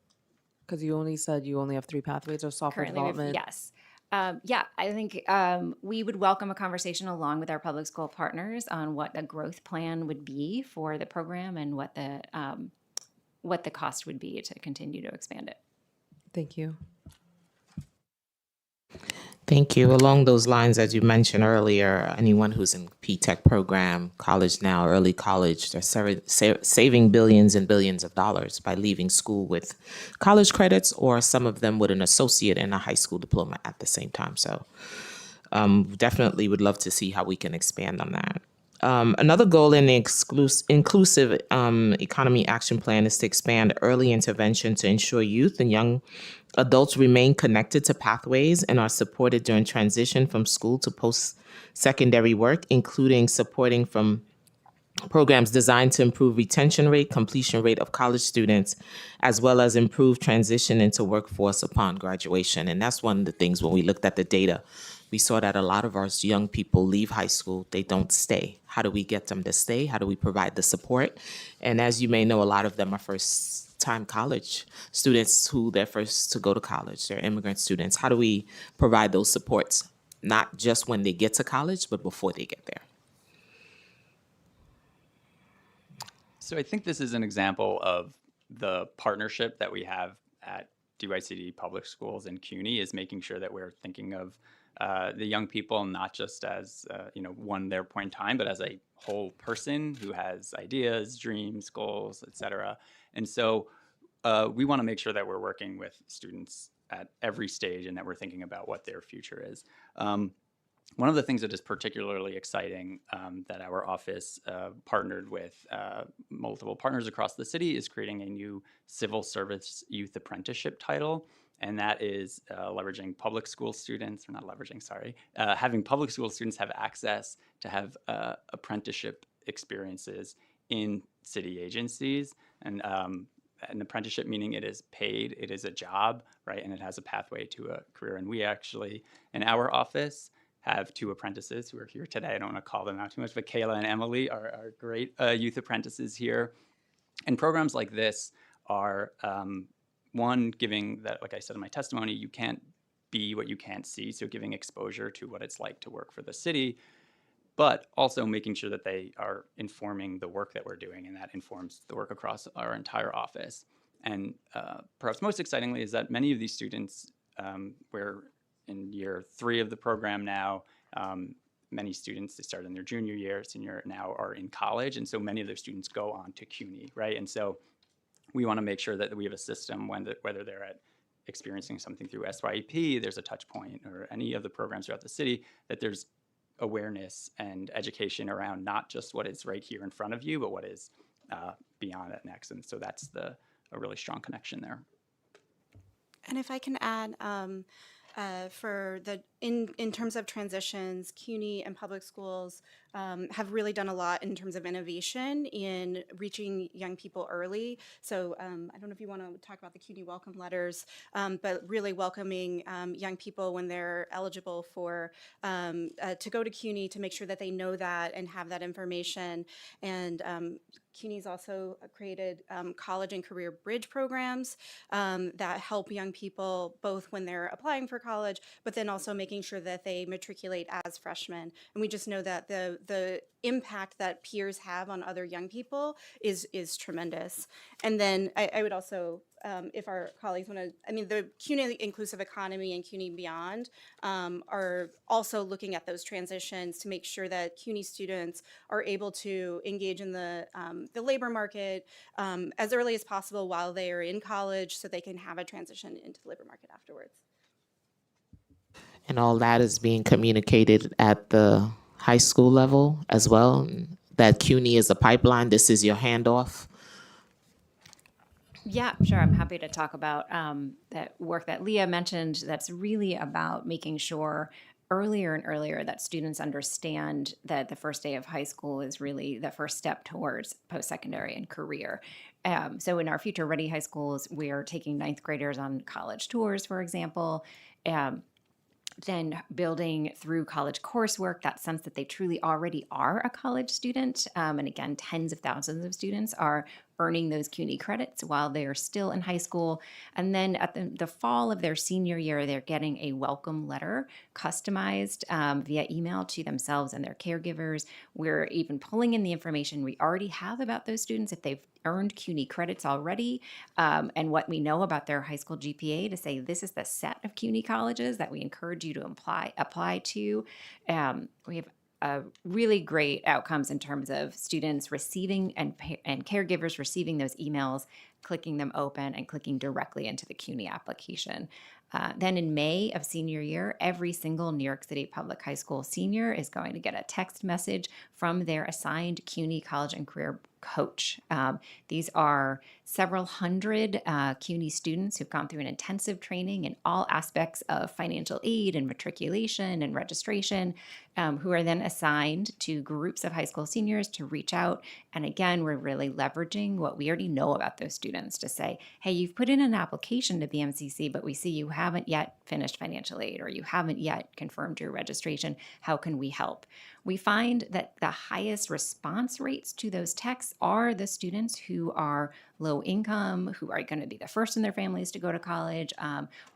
Because you only said you only have three pathways of software Currently, development. yes. Yeah, I think we would welcome a conversation along with our public school partners on what a growth plan would be for the program and what the cost would be to continue to expand it. Thank you. Thank you. Along those lines, as you mentioned earlier, anyone who's in P-Tech program, college now, early college, they're saving billions and billions of dollars by leaving school with college credits, or some of them with an associate and a high school diploma at the same time. So definitely would love to see how we can expand on that. Another goal in the inclusive economy action plan is to expand early intervention to ensure youth and young adults remain connected to pathways and are supported during transition from school to post-secondary work, including supporting from programs designed to improve retention rate, completion rate of college students, as well as improve transition into workforce upon graduation. And that's one of the things when we looked at the data, we saw that a lot of our young people leave high school, they don't stay. How do we get them to stay? How do we provide the support? And as you may know, a lot of them are first-time college students who they're first to go to college. They're immigrant students. How do we provide those supports, not just when they get to college, but before they get there? So I think this is an example of the partnership that we have at DYCD Public Schools and CUNY, is making sure that we're thinking of the young people not just as one their point in time, but as a whole person who has ideas, dreams, goals, etc. And so we want to make sure that we're working with students at every stage and that we're thinking about what their future is. One of the things that is particularly exciting that our office partnered with multiple partners across the city is creating a new civil service youth apprenticeship title. And that is leveraging public school students, or not leveraging, sorry, having public school students have access to have apprenticeship experiences in city agencies. And an apprenticeship meaning it is paid, it is a job, right? And it has a pathway to a career. And we actually, in our office, have two apprentices who are here today. I don't want to call them out too much, but Kayla and Emily are great youth apprentices here. And programs like this are, one, giving that, like I said in my testimony, you can't be what you can't see. So giving exposure to what it's like to work for the city, but also making sure that they are informing the work that we're doing, and that informs the work across our entire office. And perhaps most excitingly is that many of these students, we're in year 3 of the program now. Many students, they started in their junior year, senior, now are in college. And so many of those students go on to CUNY, right? And so we want to make sure that we have a system whether they're experiencing something through SYEP, there's a touch point, or any of the programs throughout the city, that there's awareness and education around not just what is right here in front of you, but what is beyond it next. And so that's a really strong connection there. And if I can add, For the in terms of transitions, CUNY and public schools have really done a lot in terms of innovation in reaching young people early. So I don't know if you want to talk about the CUNY welcome letters, but really welcoming young people when they're eligible for to go to CUNY, to make sure that they know that and have that information. And CUNY's also created college and career bridge programs that help young people both when they're applying for college, but then also making sure that they matriculate as freshmen. And we just know that the impact that peers have on other young people is tremendous. And then I would also, if our colleagues want to, I mean, the CUNY Inclusive Economy and CUNY Beyond are also looking at those transitions to make sure that CUNY students are able to engage in the labor market as early as possible while they are in college, so they can have a transition into the labor market afterwards. And all that is being communicated at the high school level as well. That CUNY is a pipeline. This is your handoff. Yeah, sure. I'm happy to talk about that work that Leah mentioned. That's really about making sure earlier and earlier that students understand that the first day of high school is really the first step towards post-secondary and career. So in our Future Ready high schools, we are taking ninth graders on college tours, for example. Then building through college coursework that sense that they truly already are a college student. And again, tens of thousands of students are earning those CUNY credits while they are still in high school. And then at the fall of their senior year, they're getting a welcome letter customized via email to themselves and their caregivers. We're even pulling in the information we already have about those students if they've earned CUNY credits already, and what we know about their high school GPA to say this is the set of CUNY colleges that we encourage you to apply to. We have really great outcomes in terms of students receiving and caregivers receiving those emails, clicking them open, and clicking directly into the CUNY application. Then in May of senior year, every single New York City public high school senior is going to get a text message from their assigned CUNY college and career coach. These are several hundred CUNY students who've gone through an intensive training in all aspects of financial aid and matriculation and registration, who are then assigned to groups of high school seniors to reach out. And again, we're really leveraging what we already know about those students to say, hey, you've put in an application to BMCC, but we see you haven't yet finished financial aid or you haven't yet confirmed your registration. How can we help? We find that the highest response rates to those texts are the students who are low income, who are going to be the first in their families to go to college,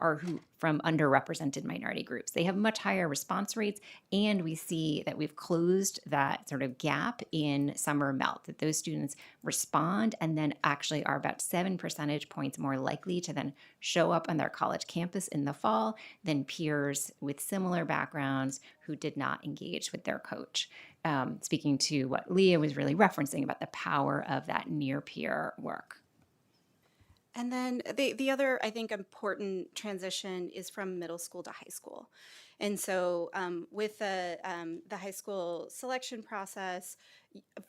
or who from underrepresented minority groups. They have much higher response rates, and we see that we've closed that sort of gap in summer melt, that those students respond and then actually are about 7 percentage points more likely to then show up on their college campus in the fall than peers with similar backgrounds who did not engage with their coach. Speaking to what Leah was really referencing about the power of that near-peer work. And then the other, I think, important transition is from middle school to high school. And so with the high school selection process,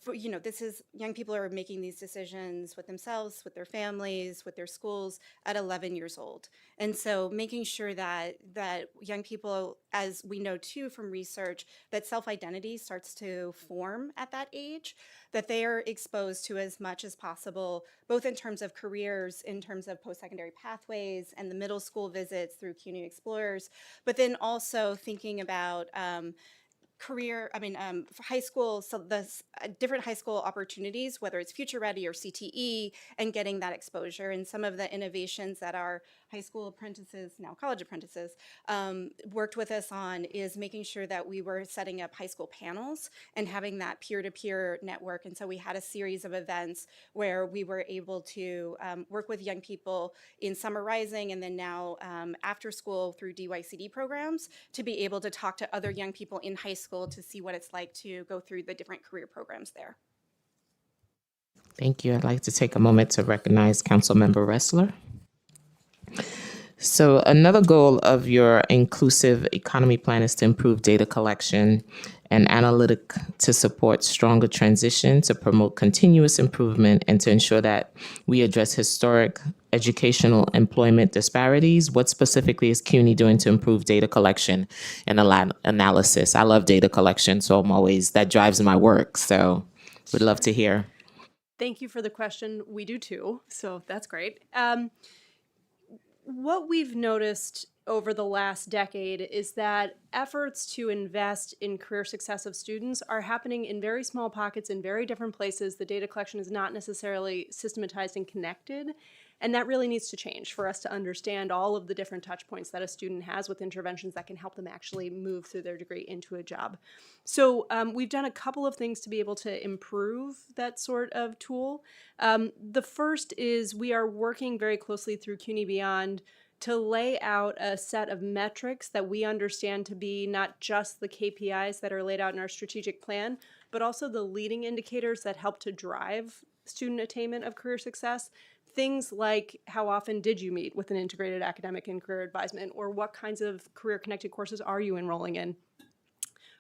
this is young people are making these decisions with themselves, with their families, with their schools at 11 years old. And so making sure that young people, as we know too from research, that self-identity starts to form at that age, that they are exposed to as much as possible, both in terms of careers, in terms of post-secondary pathways, and the middle school visits through CUNY Explorers, but then also thinking about high school, so the different high school opportunities, whether it's Future Ready or CTE, and getting that exposure. And some of the innovations that our high school apprentices, now college apprentices, worked with us on is making sure that we were setting up high school panels and having that peer-to-peer network. And so we had a series of events where we were able to work with young people in Summer Rising and then now after school through DYCD programs to be able to talk to other young people in high school to see what it's like to go through the different career programs there. Thank you. I'd like to take a moment to recognize Councilmember Ressler. So another goal of your inclusive economy plan is to improve data collection and analytic to support stronger transition, to promote continuous improvement, and to ensure that we address historic educational employment disparities. What specifically is CUNY doing to improve data collection and analysis? I love data collection, so that drives my work. So we'd love to hear. Thank you for the question. We do too, so that's great. What we've noticed over the last decade is that efforts to invest in career success of students are happening in very small pockets in very different places. The data collection is not necessarily systematized and connected, and that really needs to change for us to understand all of the different touch points that a student has with interventions that can help them actually move through their degree into a job. So we've done a couple of things to be able to improve that sort of tool. The first is we are working very closely through CUNY Beyond to lay out a set of metrics that we understand to be not just the KPIs that are laid out in our strategic plan, but also the leading indicators that help to drive student attainment of career success. Things like how often did you meet with an integrated academic and career advisement, or what kinds of career-connected courses are you enrolling in?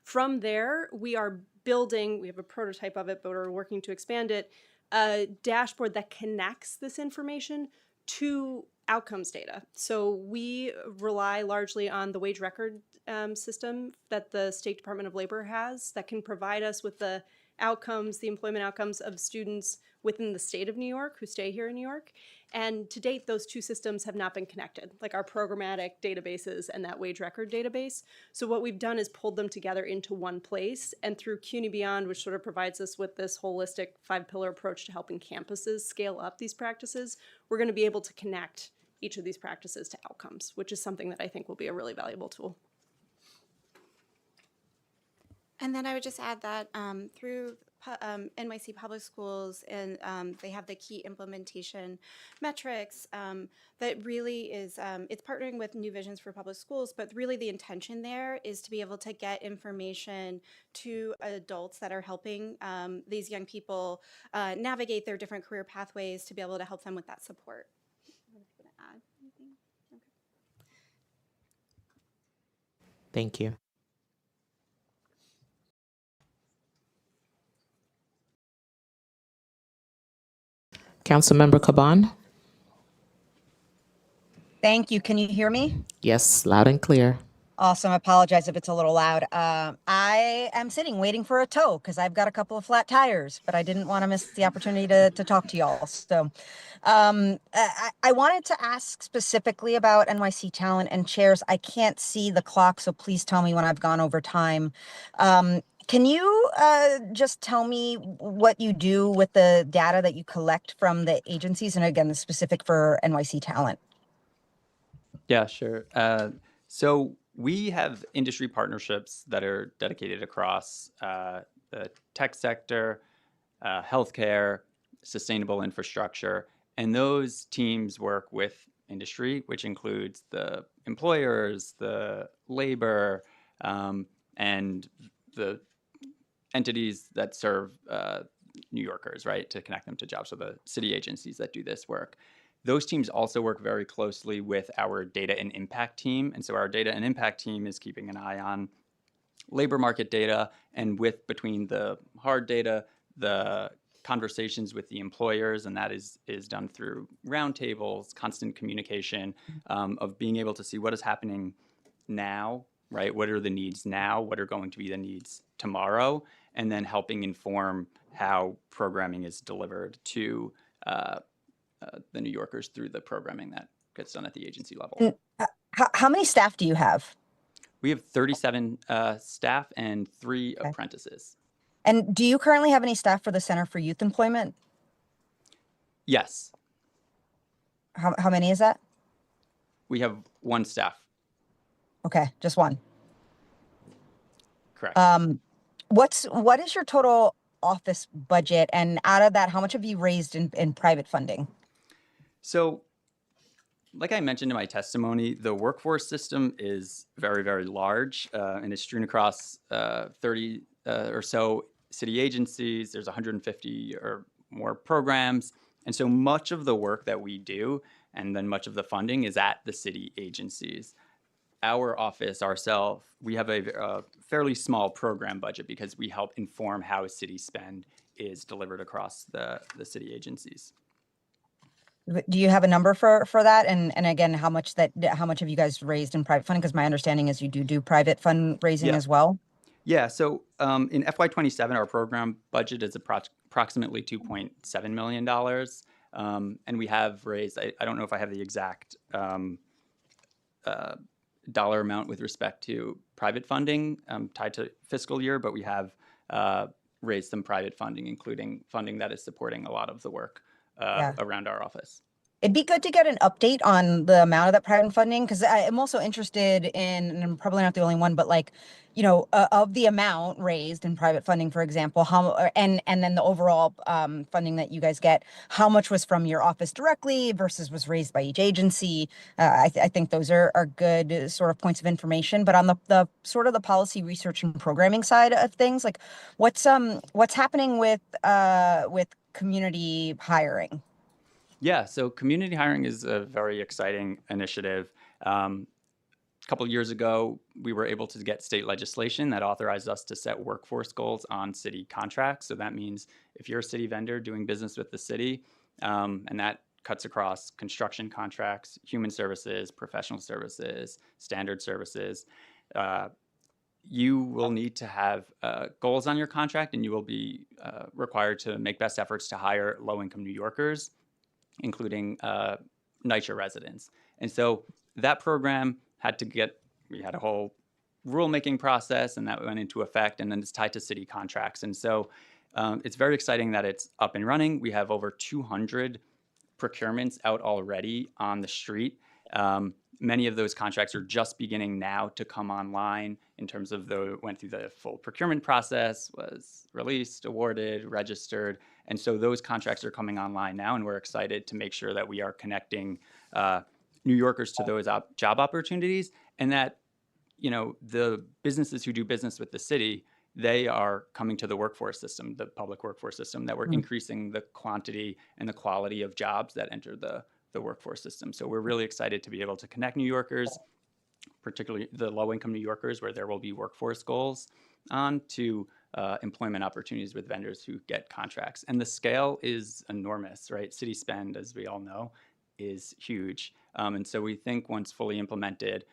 From there, we are building, we have a prototype of it, but we're working to expand it, a dashboard that connects this information to outcomes data. So we rely largely on the wage record system that the State Department of Labor has that can provide us with the outcomes, the employment outcomes of students within the state of New York who stay here in New York. And to date, those two systems have not been connected, like our programmatic databases and that wage record database. So what we've done is pulled them together into one place. And through CUNY Beyond, which sort of provides us with this holistic 5-pillar approach to helping campuses scale up these practices, we're going to be able to connect each of these practices to outcomes, which is something that I think will be a really valuable tool. And then I would just add that through NYC Public Schools, and they have the key implementation metrics that really is, it's partnering with New Visions for Public Schools, but really the intention there is to be able to get information to adults that are helping these young people navigate their different career pathways to be able to help them with that support. Add anything? Okay. Thank you. Councilmember Caban? Thank you. Can you hear me? Yes, loud and clear. Awesome. I apologize if it's a little loud. I am sitting waiting for a tow because I've got a couple of flat tires, but I didn't want to miss the opportunity to talk to y'all. So I wanted to ask specifically about NYC Talent and chairs. I can't see the clock, so please tell me when I've gone over time. Can you just tell me what you do with the data that you collect from the agencies? And again, the specific for NYC Talent. Yeah, sure. So we have industry partnerships that are dedicated across the tech sector, healthcare, sustainable infrastructure, and those teams work with industry, which includes the employers, the labor, and the entities that serve New Yorkers, right, to connect them to jobs. So the city agencies that do this work. Those teams also work very closely with our data and impact team. And so our data and impact team is keeping an eye on labor market data, and between the hard data, the conversations with the employers, and that is done through roundtables, constant communication, of being able to see what is happening now, right? What are the needs now? What are going to be the needs tomorrow? And then helping inform how programming is delivered to the New Yorkers through the programming that gets done at the agency level. And how many staff do you have? We have 37 staff and 3 apprentices. And do you currently have any staff for the Center for Youth Employment? Yes. How many is that? We have 1 staff. Okay, just 1. Correct. What is your total office budget? And out of that, how much have you raised in private funding? So, like I mentioned in my testimony, the workforce system is very, very large and is strewn across 30 or so city agencies. There's 150 or more programs. And so much of the work that we do and then much of the funding is at the city agencies. Our office ourselves, we have a fairly small program budget because we help inform how city spend is delivered across the city agencies. Do you have a number for that? And again, how much have you guys raised in private funding? Because my understanding is you do private fundraising Yeah. as well. Yeah, so in FY27, our program budget is approximately $2.7 million. And we have raised, I don't know if I have the exact dollar amount with respect to private funding tied to fiscal year, but we have raised some private funding, including funding that is supporting a lot of the work Yeah. around our office. It'd be good to get an update on the amount of that private funding, because I'm also interested in, and I'm probably not the only one, but like, of the amount raised in private funding, for example, and then the overall funding that you guys get, how much was from your office directly versus was raised by each agency. I think those are good sort of points of information. But on the sort of the policy research and programming side of things, like what's happening with community hiring? Yeah, so community hiring is a very exciting initiative. A couple of years ago, we were able to get state legislation that authorized us to set workforce goals on city contracts. So that means if you're a city vendor doing business with the city, and that cuts across construction contracts, human services, professional services, standard services, you will need to have goals on your contract, and you will be required to make best efforts to hire low-income New Yorkers, including NYCHA residents. And so that program we had a whole rulemaking process, and that went into effect, and then it's tied to city contracts. And so it's very exciting that it's up and running. We have over 200 procurements out already on the street. Many of those contracts are just beginning now to come online in terms of went through the full procurement process, was released, awarded, registered. And so those contracts are coming online now, and we're excited to make sure that we are connecting New Yorkers to those job opportunities, and that, the businesses who do business with the city, they are coming to the workforce system, the public workforce system, that we're increasing the quantity and the quality of jobs that enter the workforce system. So we're really excited to be able to connect New Yorkers, particularly the low-income New Yorkers, where there will be workforce goals, on to employment opportunities with vendors who get contracts. And the scale is enormous, right? City spend, as we all know, is huge. And so we think once fully implemented,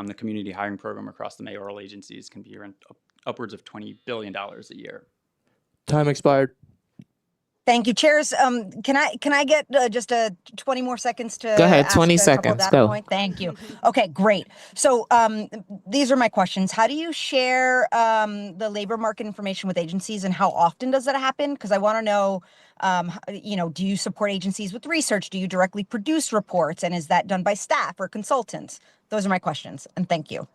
the community hiring program across the mayoral agencies can be around upwards of $20 billion a year. Time expired. Thank you, chairs. Can I get just 20 more seconds to Go ahead, ask 20 a couple seconds, data go. point? Thank you. Okay, great. So these are my questions. How do you share the labor market information with agencies, and how often does that happen? Because I want to know, do you support agencies with research? Do you directly produce reports? And is that done by staff or consultants? Those are my questions, and thank you.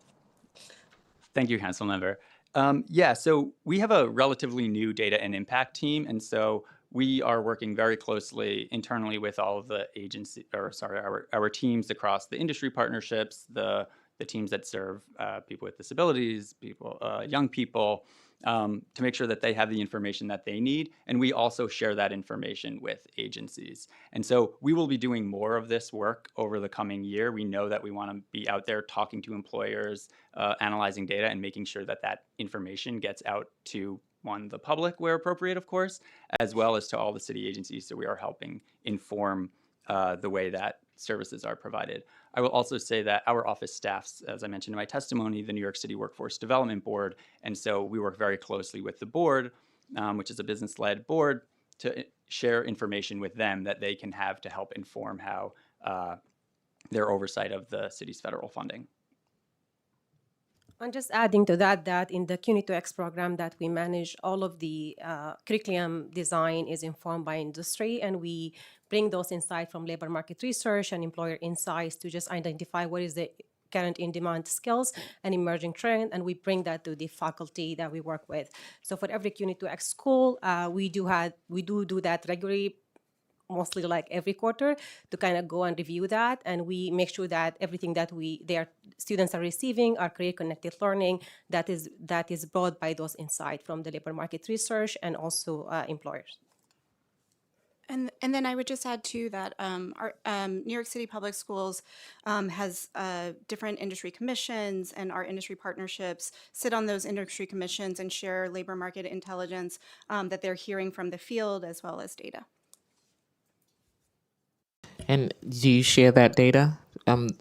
Thank you, Councilmember. So we have a relatively new data and impact team, and so we are working very closely internally with all of the our teams across the industry partnerships, the teams that serve people with disabilities, young people, to make sure that they have the information that they need. And we also share that information with agencies. And so we will be doing more of this work over the coming year. We know that we want to be out there talking to employers, analyzing data, and making sure that that information gets out to the public where appropriate, of course, as well as to all the city agencies. So we are helping inform the way that services are provided. I will also say that our office staffs, as I mentioned in my testimony, the New York City Workforce Development Board, and so we work very closely with the board, which is a business-led board, to share information with them that they can have to help inform how their oversight of the city's federal funding. And just adding to that, that in the CUNY2X program that we manage, all of the curriculum design is informed by industry, and we bring those insights from labor market research and employer insights to just identify what is the current in-demand skills and emerging trend, and we bring that to the faculty that we work with. So for every CUNY2X school, we do that regularly, mostly like every quarter, to kind of go and review that, and we make sure that everything that their students are receiving are career-connected learning that is brought by those insights from the labor market research and also employers. And then I would just add too that our New York City Public Schools has different industry commissions, and our industry partnerships sit on those industry commissions and share labor market intelligence that they're hearing from the field as well as data. And do you share that data?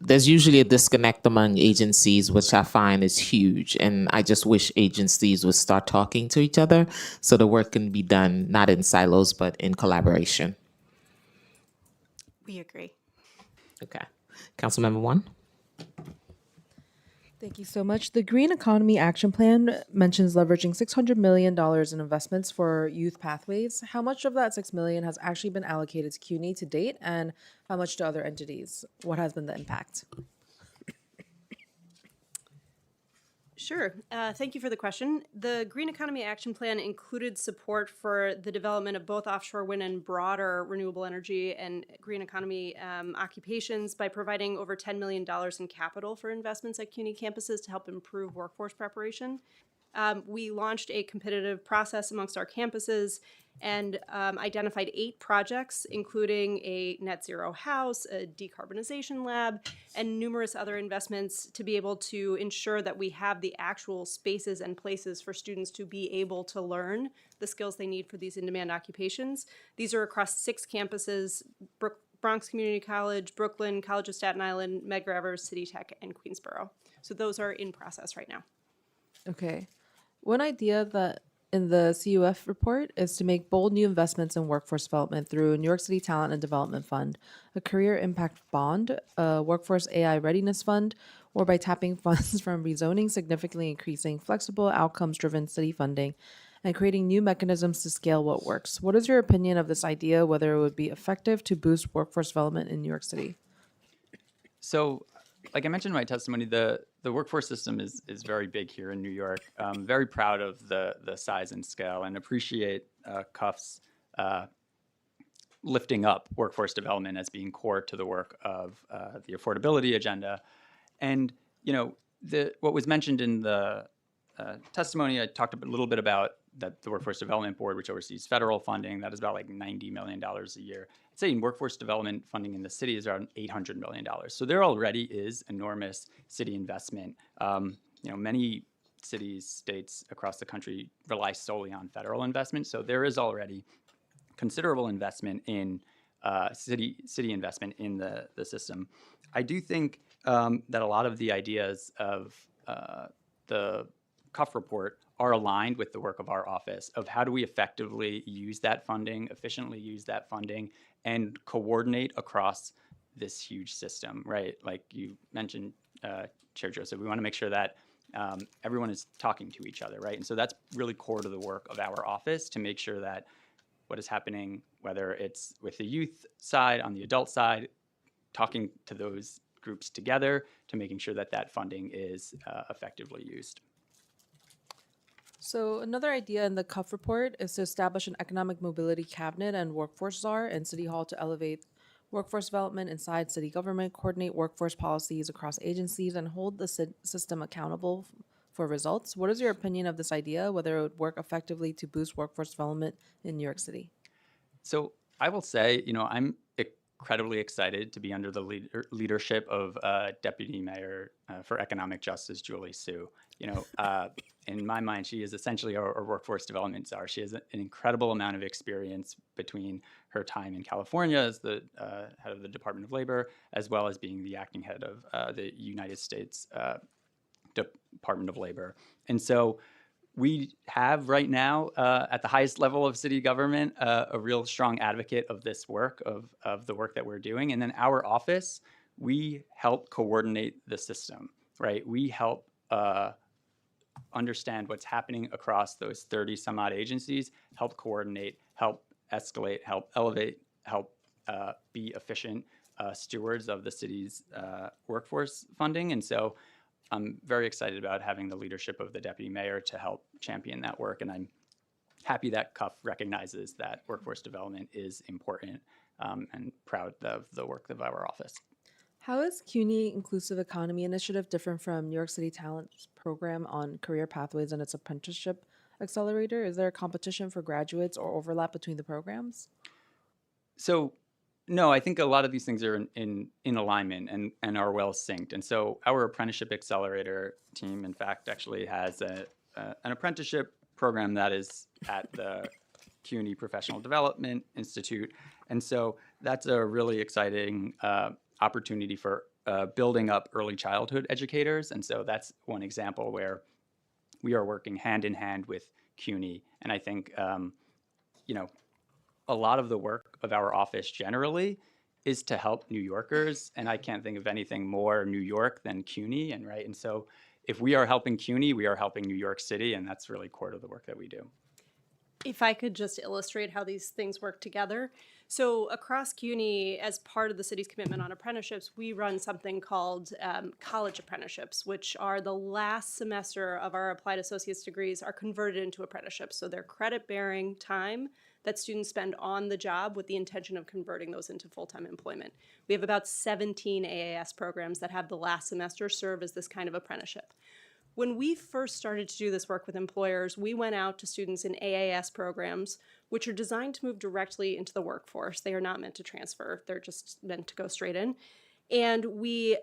There's usually a disconnect among agencies, which I find is huge. And I just wish agencies would start talking to each other so the work can be done not in silos, but in collaboration. We agree. Okay. Councilmember One. Thank you so much. The Green Economy Action Plan mentions leveraging $600 million in investments for youth pathways. How much of that $6 million has actually been allocated to CUNY to date, and how much to other entities? What has been the impact? Sure. Thank you for the question. The Green Economy Action Plan included support for the development of both offshore wind and broader renewable energy and green economy occupations by providing over $10 million in capital for investments at CUNY campuses to help improve workforce preparation. We launched a competitive process amongst our campuses and identified 8 projects, including a net zero house, a decarbonization lab, and numerous other investments to be able to ensure that we have the actual spaces and places for students to be able to learn the skills they need for these in-demand occupations. These are across 6 campuses: Bronx Community College, Brooklyn, College of Staten Island, Medgar Evers, City Tech, and Queensborough. So those are in process right now. Okay. One idea that in the CUF report is to make bold new investments in workforce development through New York City Talent and Development Fund, a career impact bond, a workforce AI readiness fund, or by tapping funds from rezoning, significantly increasing flexible, outcomes-driven city funding, and creating new mechanisms to scale what works. What is your opinion of this idea, whether it would be effective to boost workforce development in New York City? So, like I mentioned in my testimony, the workforce system is very big here in New York. Very proud of the size and scale, and appreciate Cuff's lifting up workforce development as being core to the work of the affordability agenda. And what was mentioned in the testimony, I talked a little bit about that the Workforce Development Board, which oversees federal funding, that is about like $90 million a year. I'd say in workforce development funding in the city is around $800 million. So there already is enormous city investment. Many cities, states across the country rely solely on federal investment. So there is already considerable investment in city investment in the system. I do think that a lot of the ideas of the Cuff report are aligned with the work of our office of how do we effectively use that funding, efficiently use that funding, and coordinate across this huge system, right? Like you mentioned, Chair Joseph, we want to make sure that everyone is talking to each other, right? And so that's really core to the work of our office to make sure that what is happening, whether it's with the youth side, on the adult side, talking to those groups together to making sure that that funding is effectively used. So another idea in the CUF report is to establish an economic mobility cabinet and workforce czar in City Hall to elevate workforce development inside city government, coordinate workforce policies across agencies, and hold the system accountable for results. What is your opinion of this idea, whether it would work effectively to boost workforce development in New York City? So I will say, I'm incredibly excited to be under the leadership of Deputy Mayor for Economic Justice, Julie Su. In my mind, she is essentially our workforce development czar. She has an incredible amount of experience between her time in California as the head of the Department of Labor, as well as being the acting head of the United States Department of Labor. And so we have right now at the highest level of city government a real strong advocate of this work, of the work that we're doing. And then our office, we help coordinate the system, right? We help understand what's happening across those 30 some odd agencies, help coordinate, help escalate, help elevate, help be efficient stewards of the city's workforce funding. And so I'm very excited about having the leadership of the deputy mayor to help champion that work. And I'm happy that CUF recognizes that workforce development is important, and proud of the work of our office. How is CUNY Inclusive Economy Initiative different from New York City Talent's program on career pathways and its apprenticeship accelerator? Is there a competition for graduates or overlap between the programs? So, no, I think a lot of these things are in alignment and are well synced. And so our apprenticeship accelerator team, in fact, actually has an apprenticeship program that is at the CUNY Professional Development Institute. And so that's a really exciting opportunity for building up early childhood educators. And so that's one example where we are working hand in hand with CUNY. And I think, you know, a lot of the work of our office generally is to help New Yorkers. And I can't think of anything more New York than CUNY. And so if we are helping CUNY, we are helping New York City. And that's really core to the work that we do. If I could just illustrate how these things work together. So across CUNY, as part of the city's commitment on apprenticeships, we run something called college apprenticeships, which are the last semester of our applied associate's degrees are converted into apprenticeships. So they're credit-bearing time that students spend on the job with the intention of converting those into full-time employment. We have about 17 AAS programs that have the last semester serve as this kind of apprenticeship. When we first started to do this work with employers, we went out to students in AAS programs, which are designed to move directly into the workforce. They are not meant to transfer. They're just meant to go straight in. And we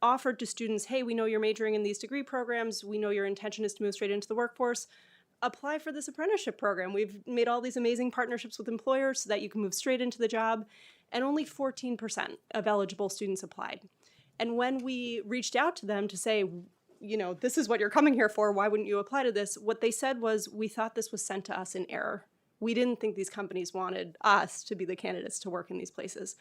offered to students, hey, we know you're majoring in these degree programs. We know your intention is to move straight into the workforce. Apply for this apprenticeship program. We've made all these amazing partnerships with employers so that you can move straight into the job. And only 14% of eligible students applied. And when we reached out to them to say, you know, this is what you're coming here for, why wouldn't you apply to this? What they said was, we thought this was sent to us in error. We didn't think these companies wanted us to be the candidates to work in these places.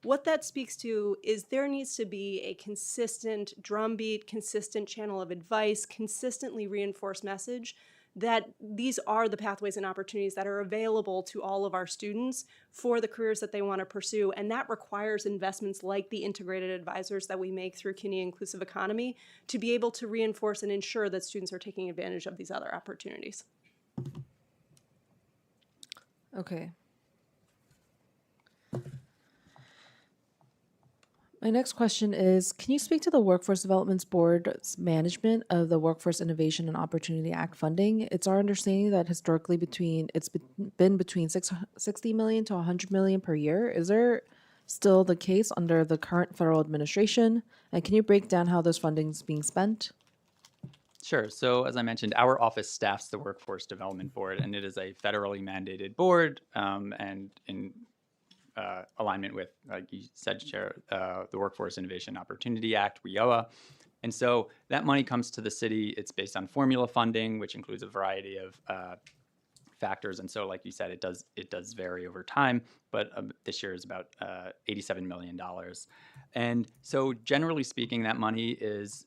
What that speaks to is there needs to be a consistent drumbeat, consistent channel of advice, consistently reinforced message that these are the pathways and opportunities that are available to all of our students for the careers that they want to pursue. And that requires investments like the integrated advisors that we make through CUNY Inclusive Economy to be able to reinforce and ensure that students are taking advantage of these other opportunities. Okay. My next question is, can you speak to the Workforce Development Board's management of the Workforce Innovation and Opportunity Act funding? It's our understanding that historically it's been between 60 million to 100 million per year. Is there still the case under the current federal administration? And can you break down how this funding is being spent? Sure. So as I mentioned, our office staffs the Workforce Development Board, and it is a federally mandated board, and in alignment with, like you said, Chair, the Workforce Innovation Opportunity Act, WIOA. And so that money comes to the city. It's based on formula funding, which includes a variety of factors. And so, like you said, it does vary over time, but this year is about $87 million. And so generally speaking, that money is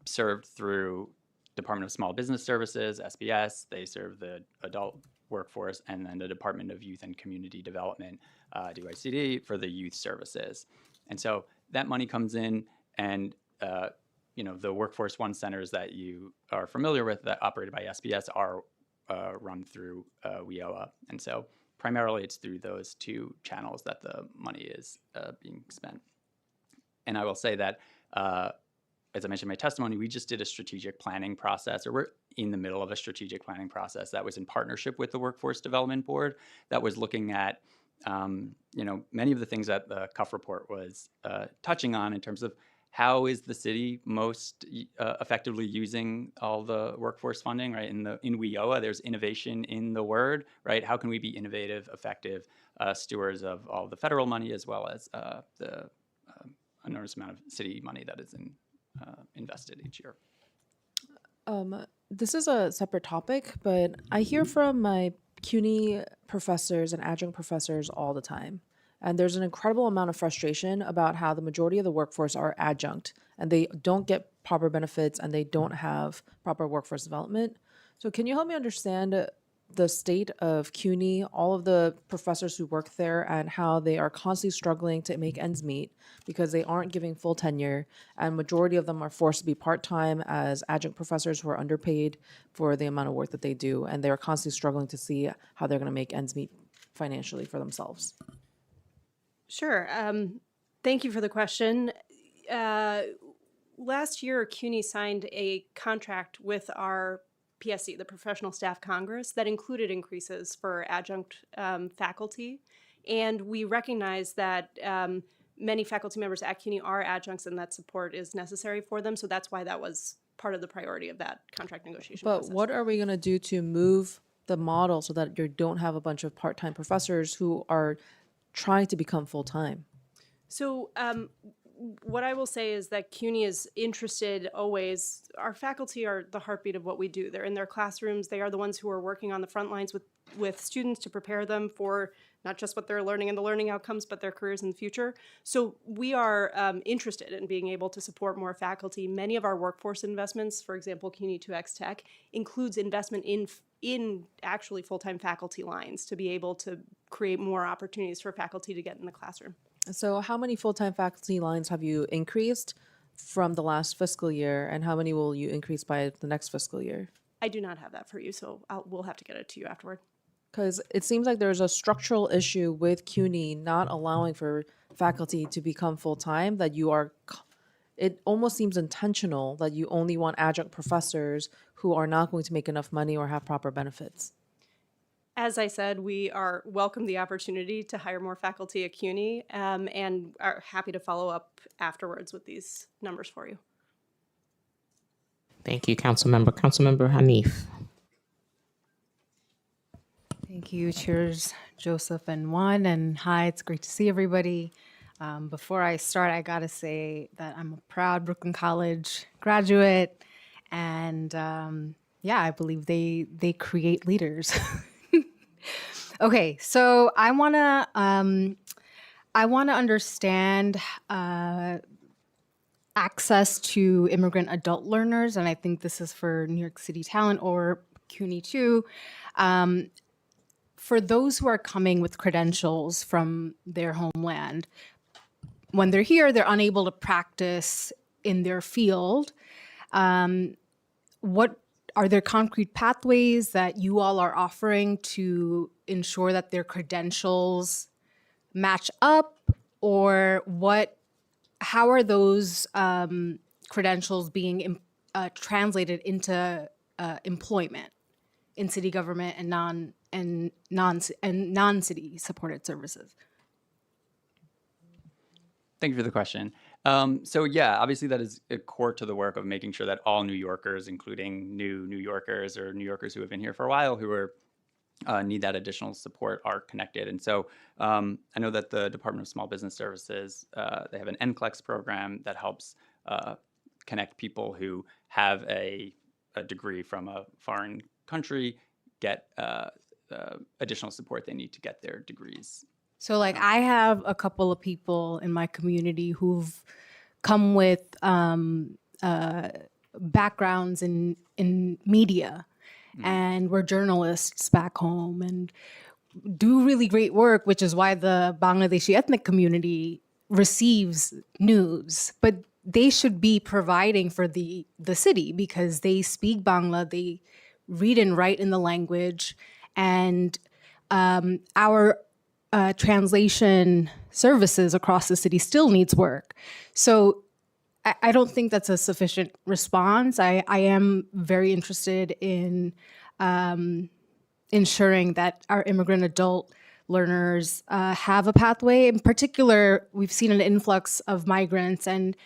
served through Department of Small Business Services, SBS. They serve the adult workforce, and then the Department of Youth and Community Development, DYCD, for the youth services. And so that money comes in, and the Workforce One centers that you are familiar with that operated by SBS are run through WIOA. And so primarily it's through those two channels that the money is being spent. And I will say that, as I mentioned in my testimony, we just did a strategic planning process, or we're in the middle of a strategic planning process that was in partnership with the Workforce Development Board that was looking at many of the things that the Cuff report was touching on in terms of how is the city most effectively using all the workforce funding, right? In WIOA, there's innovation in the word, right? How can we be innovative, effective stewards of all the federal money, as well as the enormous amount of city money that is invested each year? This is a separate topic, but I hear from my CUNY professors and adjunct professors all the time. And there's an incredible amount of frustration about how the majority of the workforce are adjunct and they don't get proper benefits and they don't have proper workforce development. So can you help me understand the state of CUNY, all of the professors who work there, and how they are constantly struggling to make ends meet because they aren't giving full tenure, and majority of them are forced to be part-time as adjunct professors who are underpaid for the amount of work that they do, and they're constantly struggling to see how they're going to make ends meet financially for themselves. Sure. Thank you for the question. Last year, CUNY signed a contract with our PSC, the Professional Staff Congress, that included increases for adjunct faculty. And we recognize that many faculty members at CUNY are adjuncts and that support is necessary for them. So that's why that was part of the priority of that contract negotiation process. But what are we going to do to move the model so that you don't have a bunch of part-time professors who are trying to become full-time? So what I will say is that CUNY is interested always. Our faculty are the heartbeat of what we do. They're in their classrooms. They are the ones who are working on the front lines with students to prepare them for not just what they're learning and the learning outcomes, but their careers in the future. So we are interested in being able to support more faculty. Many of our workforce investments, for example, CUNY 2X Tech, includes investment in actually full-time faculty lines to be able to create more opportunities for faculty to get in the classroom. So how many full-time faculty lines have you increased from the last fiscal year, and how many will you increase by the next fiscal year? I do not have that for you, so we'll have to get it to you afterward. Because it seems like there's a structural issue with CUNY not allowing for faculty to become full-time, that it almost seems intentional that you only want adjunct professors who are not going to make enough money or have proper benefits. As I said, we welcome the opportunity to hire more faculty at CUNY and are happy to follow up afterwards with these numbers for you. Thank you, Councilmember. Councilmember Hanif. Thank you, Chairs Joseph and Juan, and hi, it's great to see everybody. Before I start, I gotta say that I'm a proud Brooklyn College graduate, and yeah, I believe they create leaders. Okay, so I wanna understand access to immigrant adult learners, and I think this is for New York City Talent or CUNY too. For those who are coming with credentials from their homeland, when they're here, they're unable to practice in their field. What are there concrete pathways that you all are offering to ensure that their credentials match up, or how are those credentials being translated into employment in city government and non-city supported services? Thank you for the question. So yeah, obviously that is a core to the work of making sure that all New Yorkers, including new New Yorkers or New Yorkers who have been here for a while, who are need that additional support, are connected. And so I know that the Department of Small Business Services, they have an NCLEX program that helps connect people who have a degree from a foreign country, get additional support they need to get their degrees. So like I have a couple of people in my community who've come with backgrounds in media, and we're journalists back home and do really great work, which is why the Bangladeshi ethnic community receives news. But they should be providing for the city because they speak Bangla, they read and write in the language, and our translation services across the city still needs work. So I don't think that's a sufficient response. I am very interested in ensuring that our immigrant adult learners have a pathway. In particular, we've seen an influx of migrants, and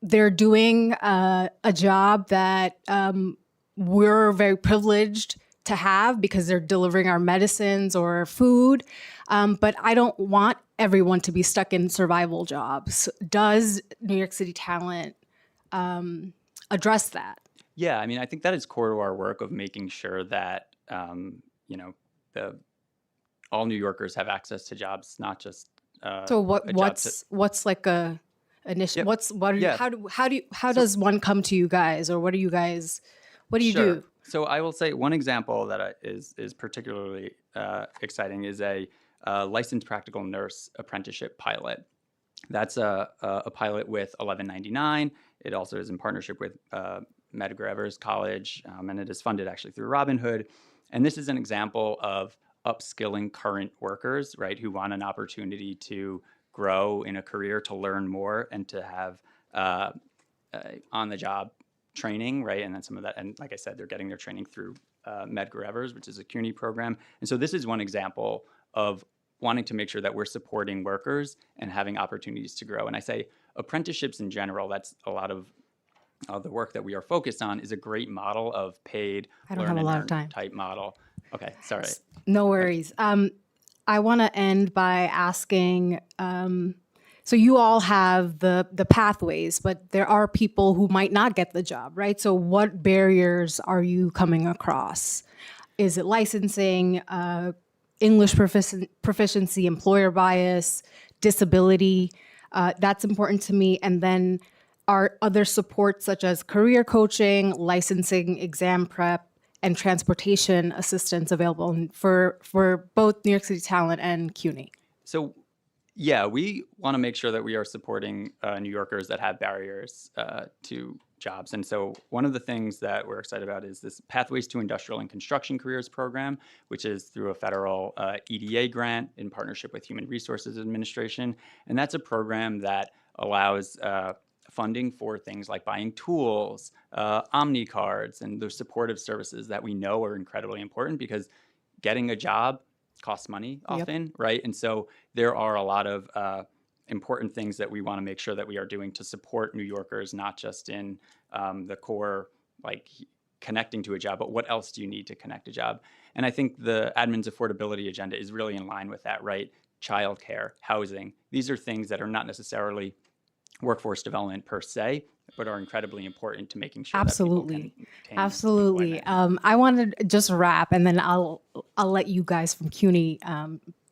they're doing a job that we're very privileged to have because they're delivering our medicines or food. But I don't want everyone to be stuck in survival jobs. Does New York City Talent address that? Yeah, I mean, I think that is core to our work of making sure that all New Yorkers have access to jobs, not just. So what's like a initiative? Yep. How does one come to you guys, or what do you do? So I will say one example that is particularly exciting is a licensed practical nurse apprenticeship pilot. That's a pilot with 1199. It also is in partnership with Medgar Evers College, and it is funded actually through Robin Hood. And this is an example of upskilling current workers, right, who want an opportunity to grow in a career, to learn more, and to have on-the-job training, right? And then some of that, and like I said, they're getting their training through Medgar Evers, which is a CUNY program. And so this is one example of wanting to make sure that we're supporting workers and having opportunities to grow. And I say apprenticeships in general, that's a lot of the work that we are focused on, is a great model of paid I don't have a lot of time. type model. Okay, sorry. No worries. I want to end by asking, so you all have the pathways, but there are people who might not get the job, right? So what barriers are you coming across? Is it licensing, English proficiency, employer bias, disability? That's important to me. And then are other supports such as career coaching, licensing, exam prep, and transportation assistance available for both New York City Talent and CUNY? So, yeah, we want to make sure that we are supporting New Yorkers that have barriers to jobs. And so one of the things that we're excited about is this Pathways to Industrial and Construction Careers program, which is through a federal EDA grant in partnership with Human Resources Administration. And that's a program that allows funding for things like buying tools, Omni cards, and the supportive services that we know are incredibly important because getting a job costs money often, right? And so there are a lot of important things that we want to make sure that we are doing to support New Yorkers, not just in the core, like connecting to a job, but what else do you need to connect a job? And I think the admin's affordability agenda is really in line with that, right? Childcare, housing, these are things that are not necessarily workforce development per se, but are incredibly important to making sure Absolutely. that people can Absolutely. employment. I want to just wrap, and then I'll let you guys from CUNY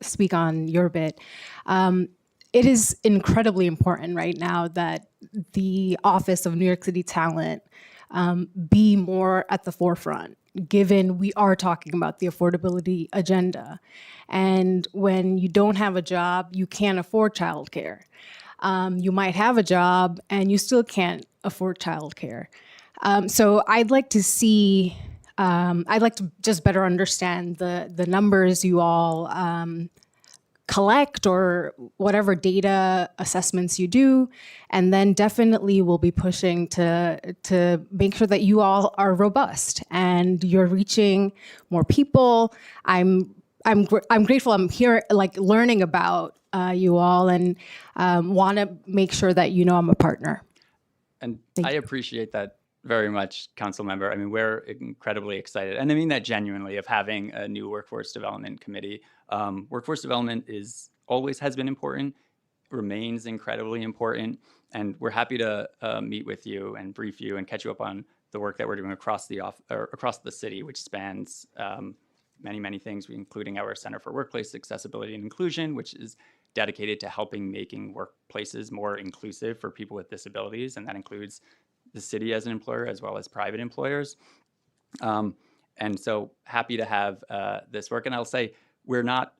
speak on your bit. It is incredibly important right now that the Office of New York City Talent be more at the forefront, given we are talking about the affordability agenda. And when you don't have a job, you can't afford childcare. You might have a job and you still can't afford childcare. So I'd like to see, I'd like to just better understand the numbers you all collect or whatever data assessments you do, and then definitely we'll be pushing to make sure that you all are robust and you're reaching more people. I'm grateful I'm here, like learning about you all, and want to make sure that you know I'm a partner. And I appreciate that very much, Council Member. I mean, we're incredibly excited, and I mean that genuinely, of having a new Workforce Development Committee. Workforce development always has been important, remains incredibly important, and we're happy to meet with you and brief you and catch you up on the work that we're doing across the city, which spans many, many things, including our Center for Workplace Accessibility and Inclusion, which is dedicated to helping making workplaces more inclusive for people with disabilities, and that includes the city as an employer as well as private employers. And so happy to have this work. And I'll say we're not,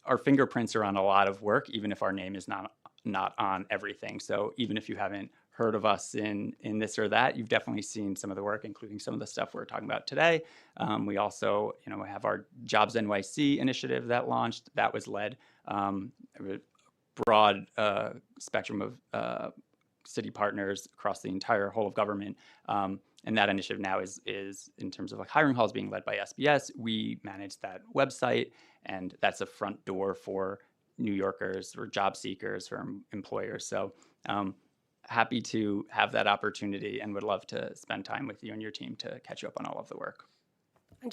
our fingerprints are on a lot of work, even if our name is not on everything. So even if you haven't heard of us in this or that, you've definitely seen some of the work, including some of the stuff we're talking about today. We also, have our Jobs NYC initiative that launched. That was led a broad spectrum of city partners across the entire whole of government. And that initiative now is in terms of like hiring halls being led by SBS. We manage that website, and that's a front door for New Yorkers or job seekers or employers. So happy to have that opportunity and would love to spend time with you and your team to catch you up on all of the work. And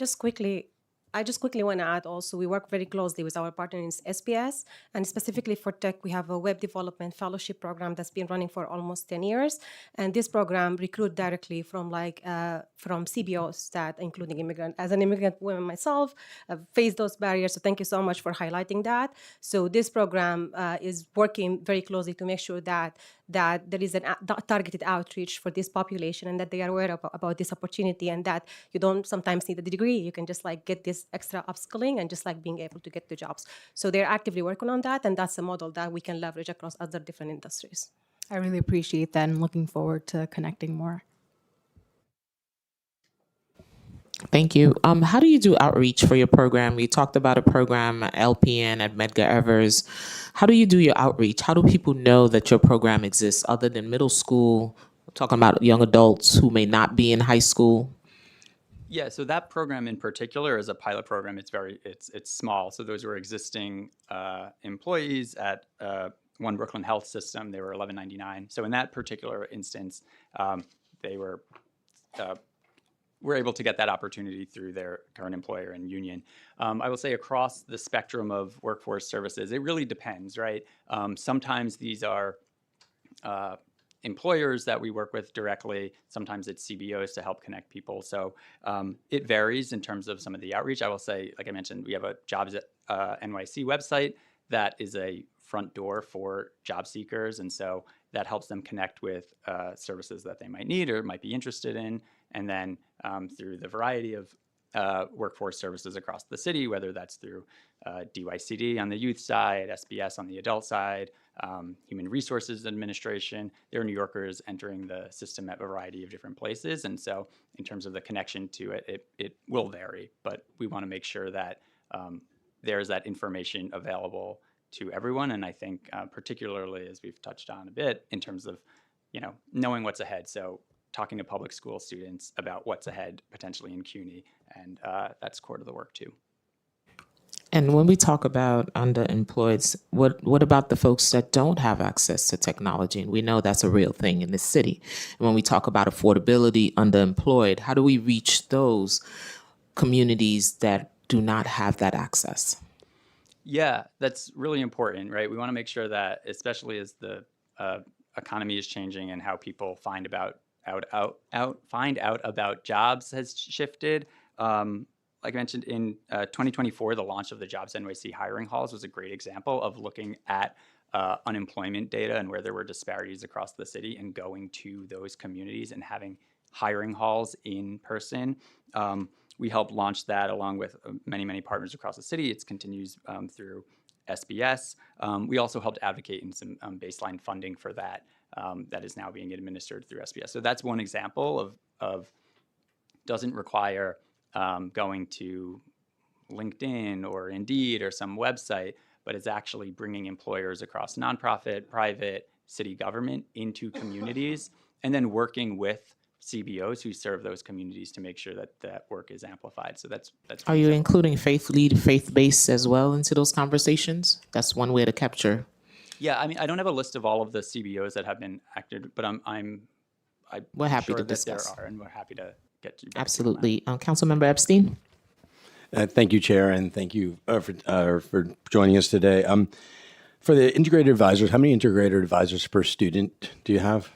I just quickly want to add also, we work very closely with our partner in SBS, and specifically for tech, we have a web development fellowship program that's been running for almost 10 years. And this program recruit directly from from CBOs that, including as an immigrant woman myself, face those barriers. So thank you so much for highlighting that. So this program is working very closely to make sure that there is a targeted outreach for this population, and that they are aware about this opportunity, and that you don't sometimes need a degree. You can just get this extra upskilling and just being able to get the jobs. So they're actively working on that, and that's a model that we can leverage across other different industries. I really appreciate that and looking forward to connecting more. Thank you. How do you do outreach for your program? You talked about a program at LPN at Medgar Evers. How do you do your outreach? How do people know that your program exists other than middle school? I'm talking about young adults who may not be in high school. Yeah, so that program in particular is a pilot program. It's small. So those were existing employees at One Brooklyn Health System. They were $11.99. So in that particular instance, they were were able to get that opportunity through their current employer and union. I will say across the spectrum of workforce services, it really depends, right? Sometimes these are employers that we work with directly. Sometimes it's CBOs to help connect people. So it varies in terms of some of the outreach. I will say, like I mentioned, we have a Jobs at NYC website that is a front door for job seekers. And so that helps them connect with services that they might need or might be interested in. And then through the variety of workforce services across the city, whether that's through DYCD on the youth side, SBS on the adult side, Human Resources Administration. There are New Yorkers entering the system at a variety of different places. And so in terms of the connection to it, it will vary, but we want to make sure that there's that information available to everyone. And I think particularly, as we've touched on a bit, in terms of, knowing what's ahead. So talking to public school students about what's ahead potentially in CUNY, and that's core to the work too. And when we talk about underemployed, what about the folks that don't have access to technology? And we know that's a real thing in this city. And when we talk about affordability, underemployed, how do we reach those communities that do not have that access? Yeah, that's really important, right? We want to make sure that, especially as the economy is changing and how people find out about jobs has shifted. Like I mentioned, in 2024, the launch of the Jobs NYC hiring halls was a great example of looking at unemployment data and where there were disparities across the city and going to those communities and having hiring halls in person. We helped launch that along with many, many partners across the city. It continues through SBS. We also helped advocate in some baseline funding for that that is now being administered through SBS. So that's one example of doesn't require going to LinkedIn or Indeed or some website, but it's actually bringing employers across nonprofit, private, city government into communities, and then working with CBOs who serve those communities to make sure that that work is amplified. So that's. Are you including faith-based as well into those conversations? That's one way to capture. Yeah, I mean, I don't have a list of all of the CBOs that have been acted, but we're happy sure to that discuss. there are, and we're happy to get to. Absolutely. Councilmember Epstein? Thank you, Chair, and thank you for joining us today. For the integrated advisors, how many integrated advisors per student do you have?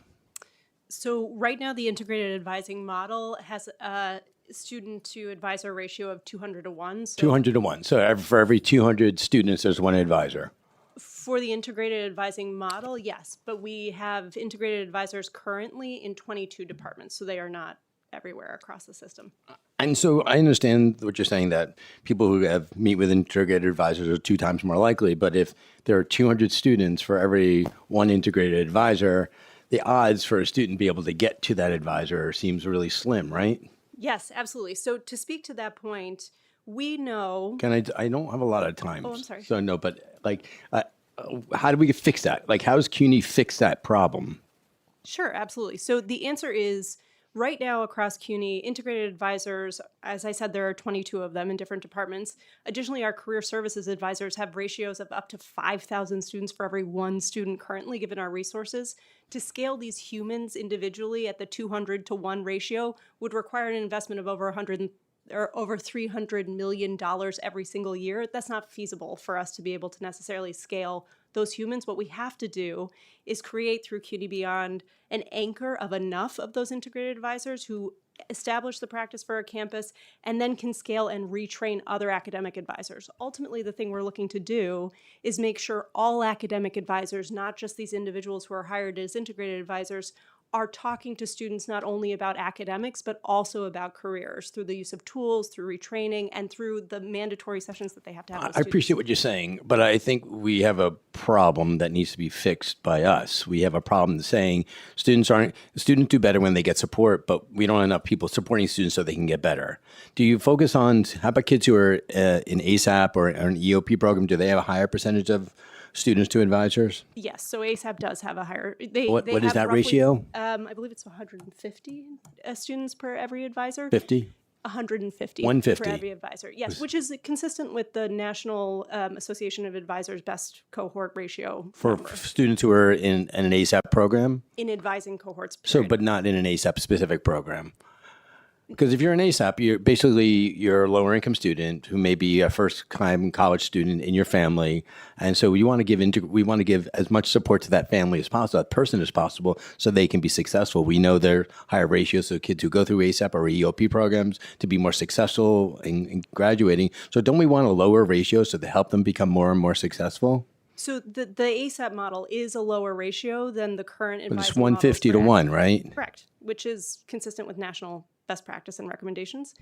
So right now, the integrated advising model has a student to advisor ratio of 200 to 1. So 200 to 1. So for every 200 students, there's one advisor. for the integrated advising model, yes, but we have integrated advisors currently in 22 departments, so they are not everywhere across the system. And so I understand what you're saying, that people who meet with integrated advisors are 2 times more likely. But if there are 200 students for every one integrated advisor, the odds for a student to be able to get to that advisor seems really slim, right? Yes, absolutely. So to speak to that point, we know. I don't have a lot of time. Oh, I'm sorry. So no, but how do we fix that? Like, how does CUNY fix that problem? Sure, absolutely. So the answer is, right now across CUNY, integrated advisors, as I said, there are 22 of them in different departments. Additionally, our career services advisors have ratios of up to 5,000 students for every 1 student currently, given our resources. To scale these humans individually at the 200 to 1 ratio would require an investment of over $300 million every single year. That's not feasible for us to be able to necessarily scale those humans. What we have to do is create through CUNY Beyond an anchor of enough of those integrated advisors who establish the practice for a campus and then can scale and retrain other academic advisors. Ultimately, the thing we're looking to do is make sure all academic advisors, not just these individuals who are hired as integrated advisors, are talking to students not only about academics, but also about careers through the use of tools, through retraining, and through the mandatory sessions that they have to have with I students. appreciate what you're saying, but I think we have a problem that needs to be fixed by us. We have a problem saying students do better when they get support, but we don't have enough people supporting students so they can get better. Do you focus on, how about kids who are in ASAP or an EOP program? Do they have a higher percentage of students to advisors? Yes, so ASAP does have a higher. What is have that roughly, ratio? I believe it's 150 students per every advisor. 50? 150 150. for every advisor. Yes, which is consistent with the National Association of Advisors best cohort ratio For number students who are in an ASAP program? in advising cohorts. So, period. but not in an ASAP specific program? Because if you're an ASAP, you're a lower income student who may be a first time college student in your family, and so we want to give as much support to that family as possible, that person as possible, so they can be successful. We know there are higher ratios of kids who go through ASAP or EOP programs to be more successful in graduating. So don't we want a lower ratio so to help them become more and more successful? So the ASAP model is a lower ratio than the current But advising it's 150 to models for 1, right? Correct, which is consistent with national best practice and recommendations.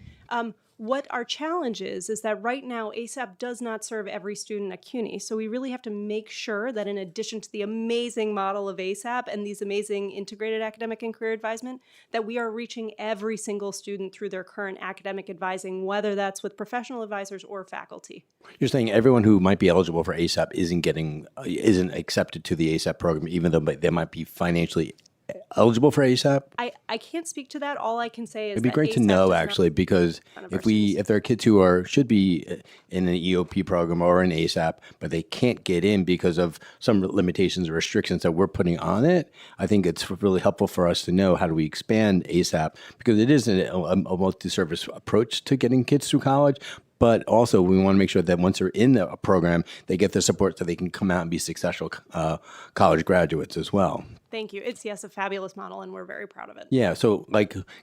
What our challenge is that right now ASAP does not serve every student at CUNY. So we really have to make sure that in addition to the amazing model of ASAP and these amazing integrated academic and career advisement, that we are reaching every single student through their current academic advising, whether that's with professional advisors or faculty. You're saying everyone who might be eligible for ASAP isn't accepted to the ASAP program, even though they might be financially eligible for ASAP? I can't speak to that. All I can say is It'd be that great to ASAP know, does not actually, because none of our if there are kids who should be in an EOP program or an ASAP, but they can't get in because of some limitations or restrictions that we're putting on it, I think it's really helpful for us to know how do we expand ASAP, because it is a multi-service approach to getting kids through college. But also, we want to make sure that once they're in the program, they get the support so they can come out and be successful college graduates as well. Thank you. It's, yes, a fabulous model, and we're very proud of it. Yeah. So,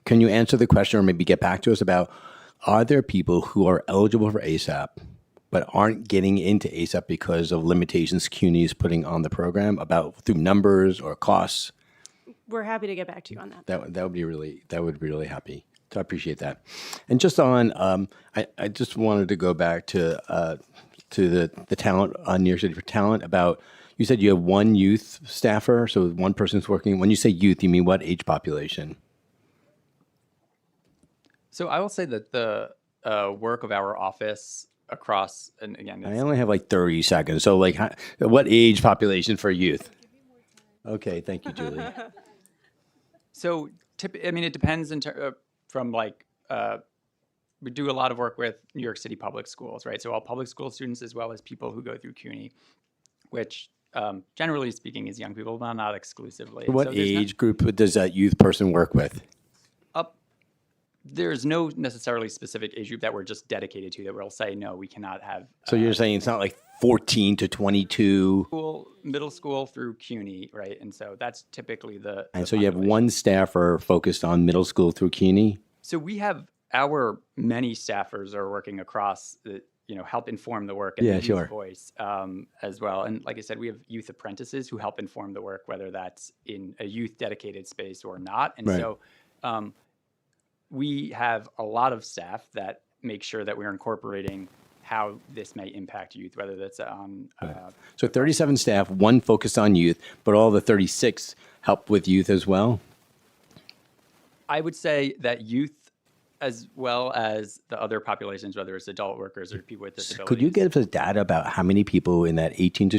can you answer the question or maybe get back to us about, are there people who are eligible for ASAP but aren't getting into ASAP because of limitations CUNY is putting on the program through numbers or costs? We're happy to get back to you on that. That would be really happy. So I appreciate that. And just on, I just wanted to go back to the talent on New York City for Talent about, you said you have one youth staffer, so one person's working. When you say youth, you mean what age population? So I will say that the work of our office across, and again, I only have 30 seconds. So what age population for youth? Okay, thank you, Julie. So it depends from we do a lot of work with New York City public schools, right? So all public school students as well as people who go through CUNY, which generally speaking is young people, but not exclusively. What age group does that youth person work with? There's no necessarily specific age group that we're just dedicated to that we'll say, no, we cannot have. So you're saying it's not 14 to 22? Middle school through CUNY, right? And so that's typically And so you have one staffer focused on middle school through CUNY? So we have many staffers are working across the, help inform the work and the youth voice as well. And like I said, we have youth apprentices who help inform the work, whether that's in a youth dedicated space or not. And so we have a lot of staff that make sure that we're incorporating how this may impact youth, whether that's on... So 37 staff, one focused on youth, but all the 36 help with youth as well? I would say that youth, as well as the other populations, whether it's adult workers or people with disabilities. Could you give us data about how many people in that 14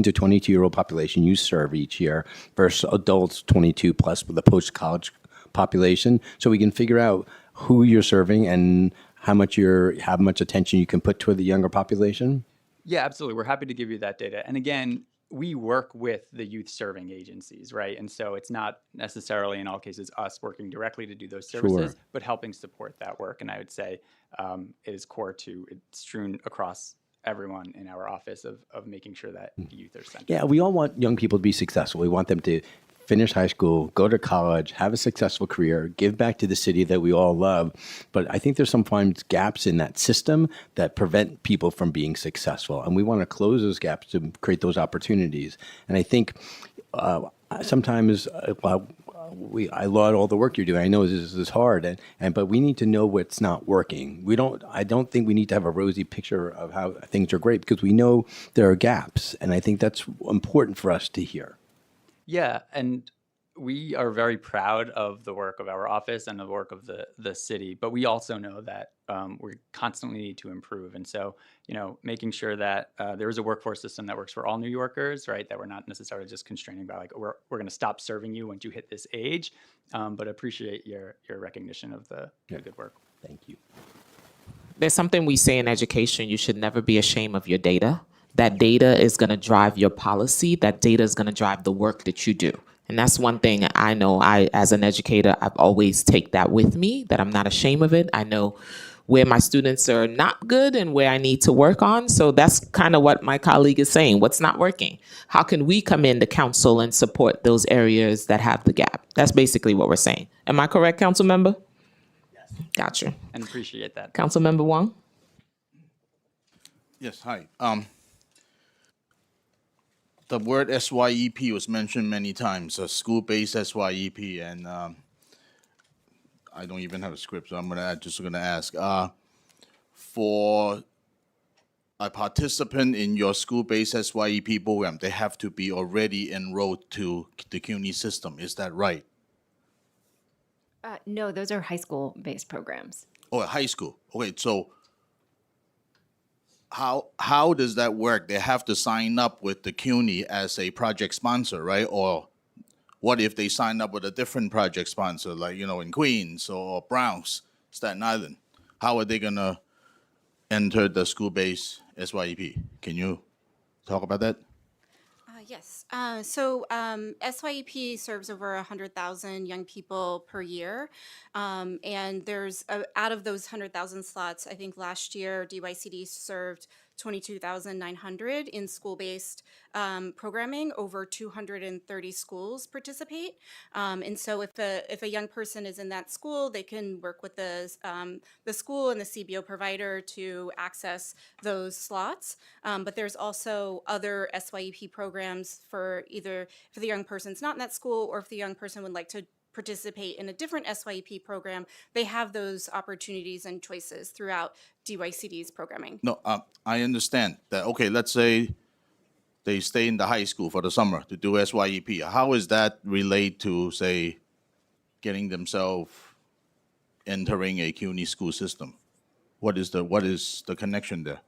to 22-year-old population you serve each year versus adults 22 plus with the post-college population, so we can figure out who you're serving and how much attention you can put toward the younger population? Yeah, absolutely. We're happy to give you that data. And again, we work with the youth serving agencies, right? And so it's not necessarily in all cases us working directly to do those services, but helping support that work. And I would say it is core to, it's strewn across everyone in our office of making sure that youth are centered. Yeah, we all want young people to be successful. We want them to finish high school, go to college, have a successful career, give back to the city that we all love. But I think there's sometimes gaps in that system that prevent people from being successful. And we want to close those gaps to create those opportunities. And I think sometimes I laud all the work you're doing. I know this is hard, but we need to know what's not working. I don't think we need to have a rosy picture of how things are great, because we know there are gaps. And I think that's important for us to hear. Yeah, and we are very proud of the work of our office and the work of the city, but we also know that we constantly need to improve. And so, making sure that there is a workforce system that works for all New Yorkers, right? That we're not necessarily just constraining by we're going to stop serving you once you hit this age, but appreciate your recognition of the good work. Thank you. There's something we say in education: you should never be ashamed of your data. That data is going to drive your policy. That data is going to drive the work that you do. And that's one thing I know. I, as an educator, I've always take that with me, that I'm not ashamed of it. I know where my students are not good and where I need to work on. So that's kind of what my colleague is saying. What's not working? How can we come in to counsel and support those areas that have the gap? That's basically what we're saying. Am I correct, council member? Yes. Gotcha. And appreciate that. Council member Wong? Yes, hi. The word SYEP was mentioned many times, a school-based SYEP, and I don't even have a script, so I'm just gonna ask. For a participant in your school-based SYEP program, they have to be already enrolled to the CUNY system. Is that right? No, those are high school-based programs. Or high school? Okay, so how does that work? They have to sign up with the CUNY as a project sponsor, right? Or what if they sign up with a different project sponsor, like, in Queens or Bronx, Staten Island? How are they gonna enter the school-based SYEP? Can you talk about that? Yes. So SYEP serves over 100,000 young people per year. And there's, out of those 100,000 slots, I think last year DYCD served 22,900 in school-based programming. Over 230 schools participate. And so if a young person is in that school, they can work with the school and the CBO provider to access those slots. But there's also other SYEP programs for either if the young person's not in that school or if the young person would like to participate in a different SYEP program, they have those opportunities and choices throughout DYCD's programming. No, I understand that. Okay, let's say they stay in the high school for the summer to do SYEP. How is that relate to, say, getting themselves entering a CUNY school system? What is the connection there?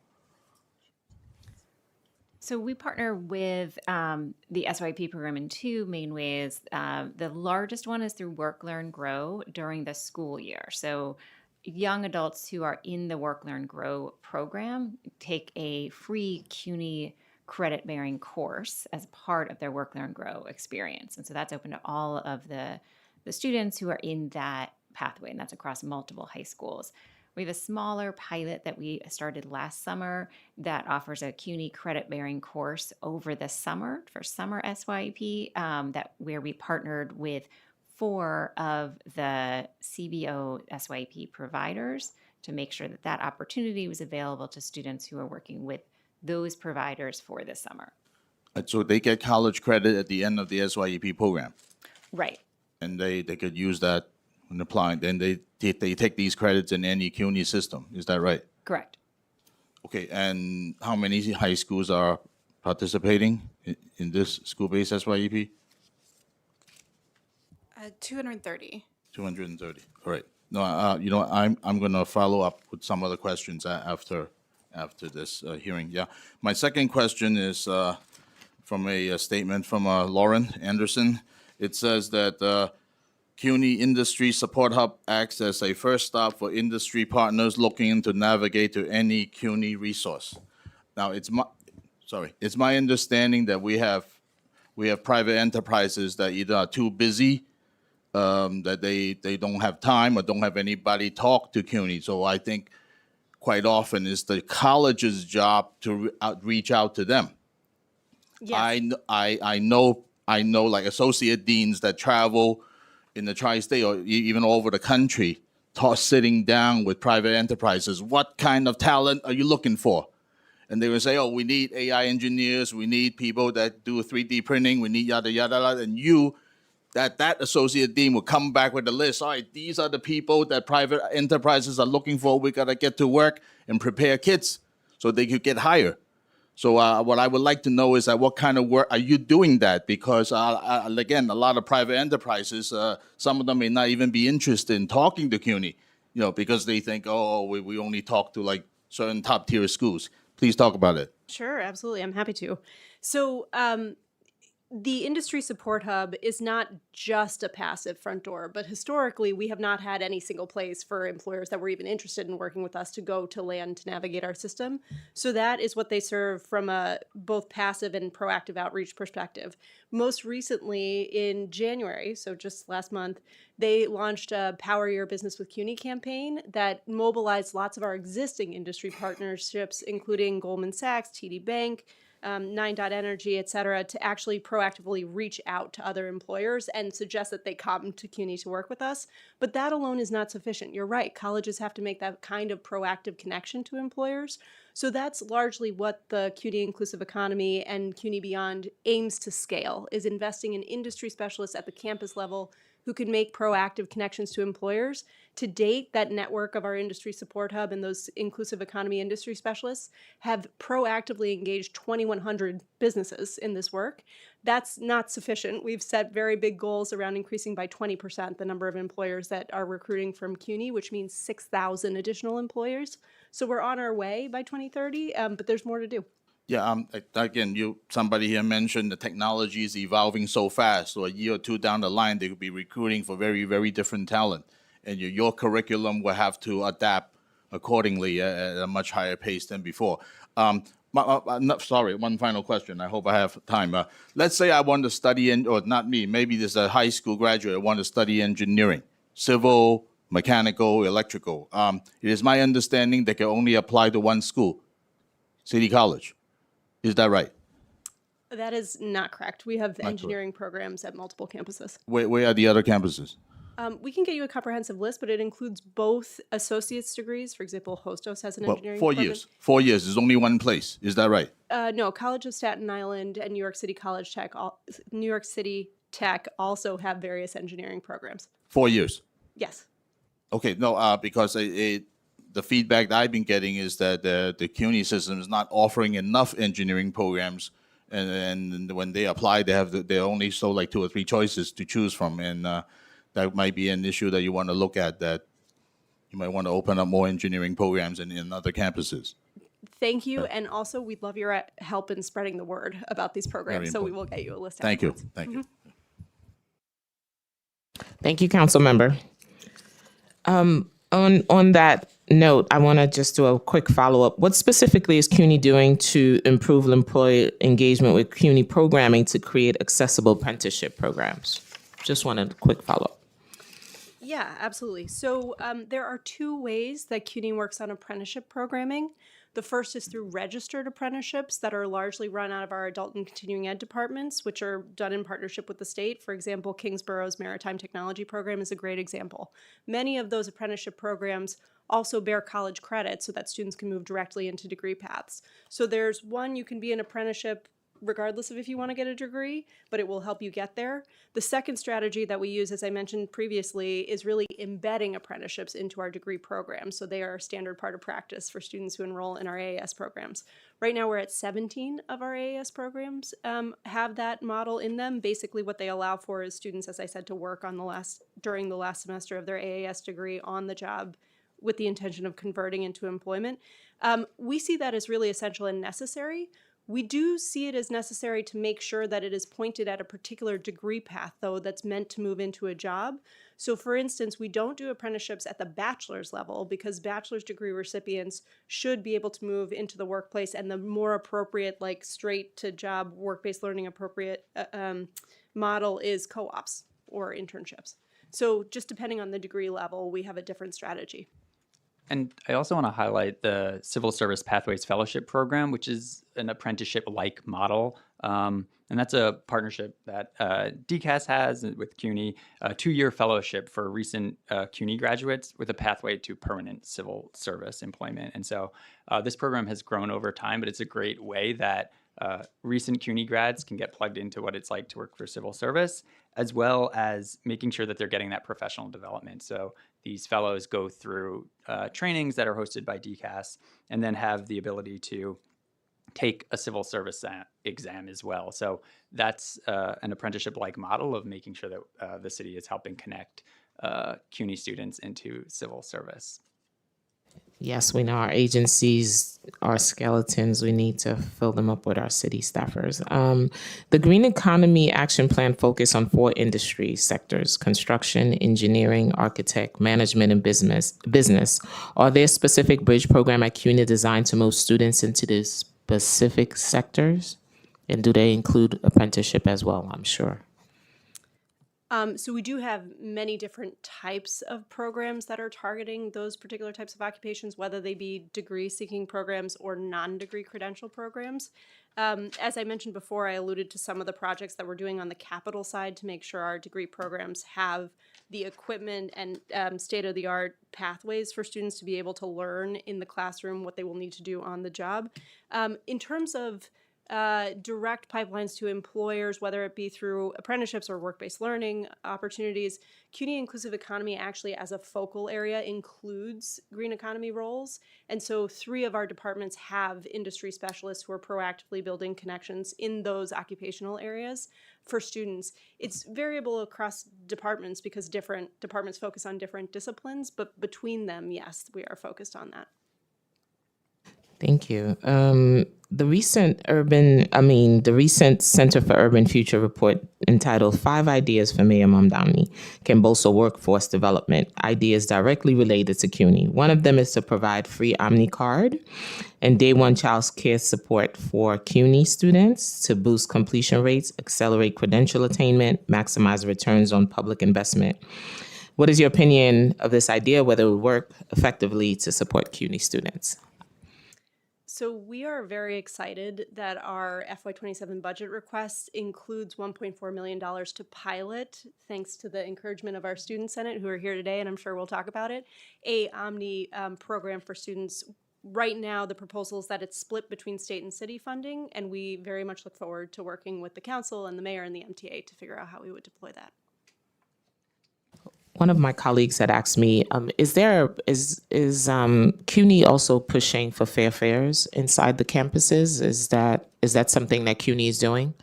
So we partner with the SYP program in two main ways. The largest one is through Work, Learn, Grow during the school year. So young adults who are in the Work, Learn, Grow program take a free CUNY credit-bearing course as part of their Work, Learn, Grow experience. And so that's open to all of the students who are in that pathway, and that's across multiple high schools. We have a smaller pilot that we started last summer that offers a CUNY credit-bearing course over the summer for summer SYP, where we partnered with 4 of the CBO SYP providers to make sure that opportunity was available to students who are working with those providers for this summer. So they get college credit at the end of the SYEP program, Right. and they could use that when applying. Then they take these credits in any CUNY system. Is that right? Correct. Okay, and how many high schools are participating in this school-based SYEP? 230. 230. All right. No, I'm going to follow up with some other questions after this hearing. Yeah. My second question is from a statement from Lauren Anderson. It says that CUNY Industry Support Hub acts as a first stop for industry partners looking to navigate to any CUNY resource. Now, it's my understanding that we have private enterprises that either are too busy, that they don't have time or don't have anybody talk to CUNY. So I think quite often it's the college's job to reach out to them. Yes. I know like associate deans that travel in the tri-state or even all over the country, sitting down with private enterprises. What kind of talent are you looking for? And they will say, oh, we need AI engineers, we need people that do 3D printing, we need yada, yada, yada. And that associate dean will come back with a list. All right, these are the people that private enterprises are looking for. We got to get to work and prepare kids so they could get hired. So what I would like to know is what kind of work are you doing that? Because again, a lot of private enterprises, some of them may not even be interested in talking to CUNY, because they think, oh, we only talk to like certain top tier schools. Please talk about it. Sure, absolutely. I'm happy to. So the Industry Support Hub is not just a passive front door, but historically we have not had any single place for employers that were even interested in working with us to go to land to navigate our system. So that is what they serve from a both passive and proactive outreach perspective. Most recently in January, so just last month, they launched a Power Your Business with CUNY campaign that mobilized lots of our existing industry partnerships, including Goldman Sachs, TD Bank, 9 Energy, et cetera, to actually proactively reach out to other employers and suggest that they come to CUNY to work with us. But that alone is not sufficient. You're right. Colleges have to make that kind of proactive connection to employers. So that's largely what the CUNY Inclusive Economy and CUNY Beyond aims to scale, is investing in industry specialists at the campus level who can make proactive connections to employers. To date, that network of our Industry Support Hub and those inclusive economy industry specialists have proactively engaged 2,100 businesses in this work. That's not sufficient. We've set very big goals around increasing by 20% the number of employers that are recruiting from CUNY, which means 6,000 additional employers. So we're on our way by 2030, but there's more to do. Yeah, again, somebody here mentioned the technology is evolving so fast. So a year or two down the line, they could be recruiting for very, very different talent, and your curriculum will have to adapt accordingly at a much higher pace than before. Sorry, one final question. I hope I have time. Let's say I want to study or not me, maybe there's a high school graduate who want to study engineering, civil, mechanical, electrical. It is my understanding they can only apply to one school, City College. Is that right? That is not correct. We have engineering programs at multiple campuses. Where are the other campuses? We can get you a comprehensive list, but it includes both associate's degrees. For example, Hostos has an engineering Well, 4 program. years. 4 years. There's only one place. Is that right? No, College of Staten Island and New York City College Tech, New York City Tech also have various engineering programs. 4 years. Yes. Okay, no, because the feedback that I've been getting is that the CUNY system is not offering enough engineering programs, and when they apply, they're only so like 2 or 3 choices to choose from, and that might be an issue that you want to look at. That you might want to open up more engineering programs in other campuses. Thank you, and also we'd love your help in spreading the word about these programs. So we will get you a list. Thank you. afterwards. Thank you. Thank you, Council Member. On that note, I want to just do a quick follow-up. What specifically is CUNY doing to improve employee engagement with CUNY programming to create accessible apprenticeship programs? Just wanted a quick follow-up. Yeah, absolutely. So there are 2 ways that CUNY works on apprenticeship programming. The first is through registered apprenticeships that are largely run out of our adult and continuing ed departments, which are done in partnership with the state. For example, Kingsborough's Maritime Technology Program is a great example. Many of those apprenticeship programs also bear college credit so that students can move directly into degree paths. So there's one, you can be an apprenticeship regardless of if you want to get a degree, but it will help you get there. The second strategy that we use, as I mentioned previously, is really embedding apprenticeships into our degree programs. So they are a standard part of practice for students who enroll in our AAS programs. Right now, we're at 17 of our AAS programs have that model in them. Basically, what they allow for is students, as I said, to work on during the last semester of their AAS degree on the job with the intention of converting into employment. We see that as really essential and necessary. We do see it as necessary to make sure that it is pointed at a particular degree path, though, that's meant to move into a job. So, for instance, we don't do apprenticeships at the bachelor's level because bachelor's degree recipients should be able to move into the workplace, and the more appropriate, like straight to job, work-based learning appropriate model is co-ops or internships. So just depending on the degree level, we have a different strategy. And I also want to highlight the Civil Service Pathways Fellowship Program, which is an apprenticeship-like model. And that's a partnership that DCAS has with CUNY, a 2-year fellowship for recent CUNY graduates with a pathway to permanent civil service employment. And so this program has grown over time, but it's a great way that recent CUNY grads can get plugged into what it's like to work for civil service, as well as making sure that they're getting that professional development. So these fellows go through trainings that are hosted by DCAS and then have the ability to take a civil service exam as well. So that's an apprenticeship-like model of making sure that the city is helping connect CUNY students into civil service. Yes, we know our agencies are skeletons. We need to fill them up with our city staffers. The Green Economy Action Plan focus on 4 industry sectors: construction, engineering, architect, management, and business. Are there specific bridge program at CUNY designed to move students into these specific sectors? And do they include apprenticeship as well? I'm sure. So we do have many different types of programs that are targeting those particular types of occupations, whether they be degree-seeking programs or non-degree credential programs. As I mentioned before, I alluded to some of the projects that we're doing on the capital side to make sure our degree programs have the equipment and state-of-the-art pathways for students to be able to learn in the classroom what they will need to do on the job. In terms of direct pipelines to employers, whether it be through apprenticeships or work-based learning opportunities, CUNY Inclusive Economy actually as a focal area includes green economy roles. And so 3 of our departments have industry specialists who are proactively building connections in those occupational areas for students. It's variable across departments because different departments focus on different disciplines, but between them, yes, we are focused on that. Thank you. The recent Center for Urban Future report entitled 5 Ideas for Mayor Mamdani Can Bolster Workforce Development, ideas directly related to CUNY. One of them is to provide free Omni card and day 1 child care support for CUNY students to boost completion rates, accelerate credential attainment, maximize returns on public investment. What is your opinion of this idea, whether it would work effectively to support CUNY students? So we are very excited that our FY27 budget request includes $1.4 million to pilot, thanks to the encouragement of our Student Senate, who are here today, and I'm sure we'll talk about it, a Omni program for students. Right now, the proposal is that it's split between state and city funding, and we very much look forward to working with the council and the mayor and the MTA to figure out how we would deploy that. One of my colleagues had asked me, is CUNY also pushing for fair fares inside the campuses? Is that something that CUNY is doing?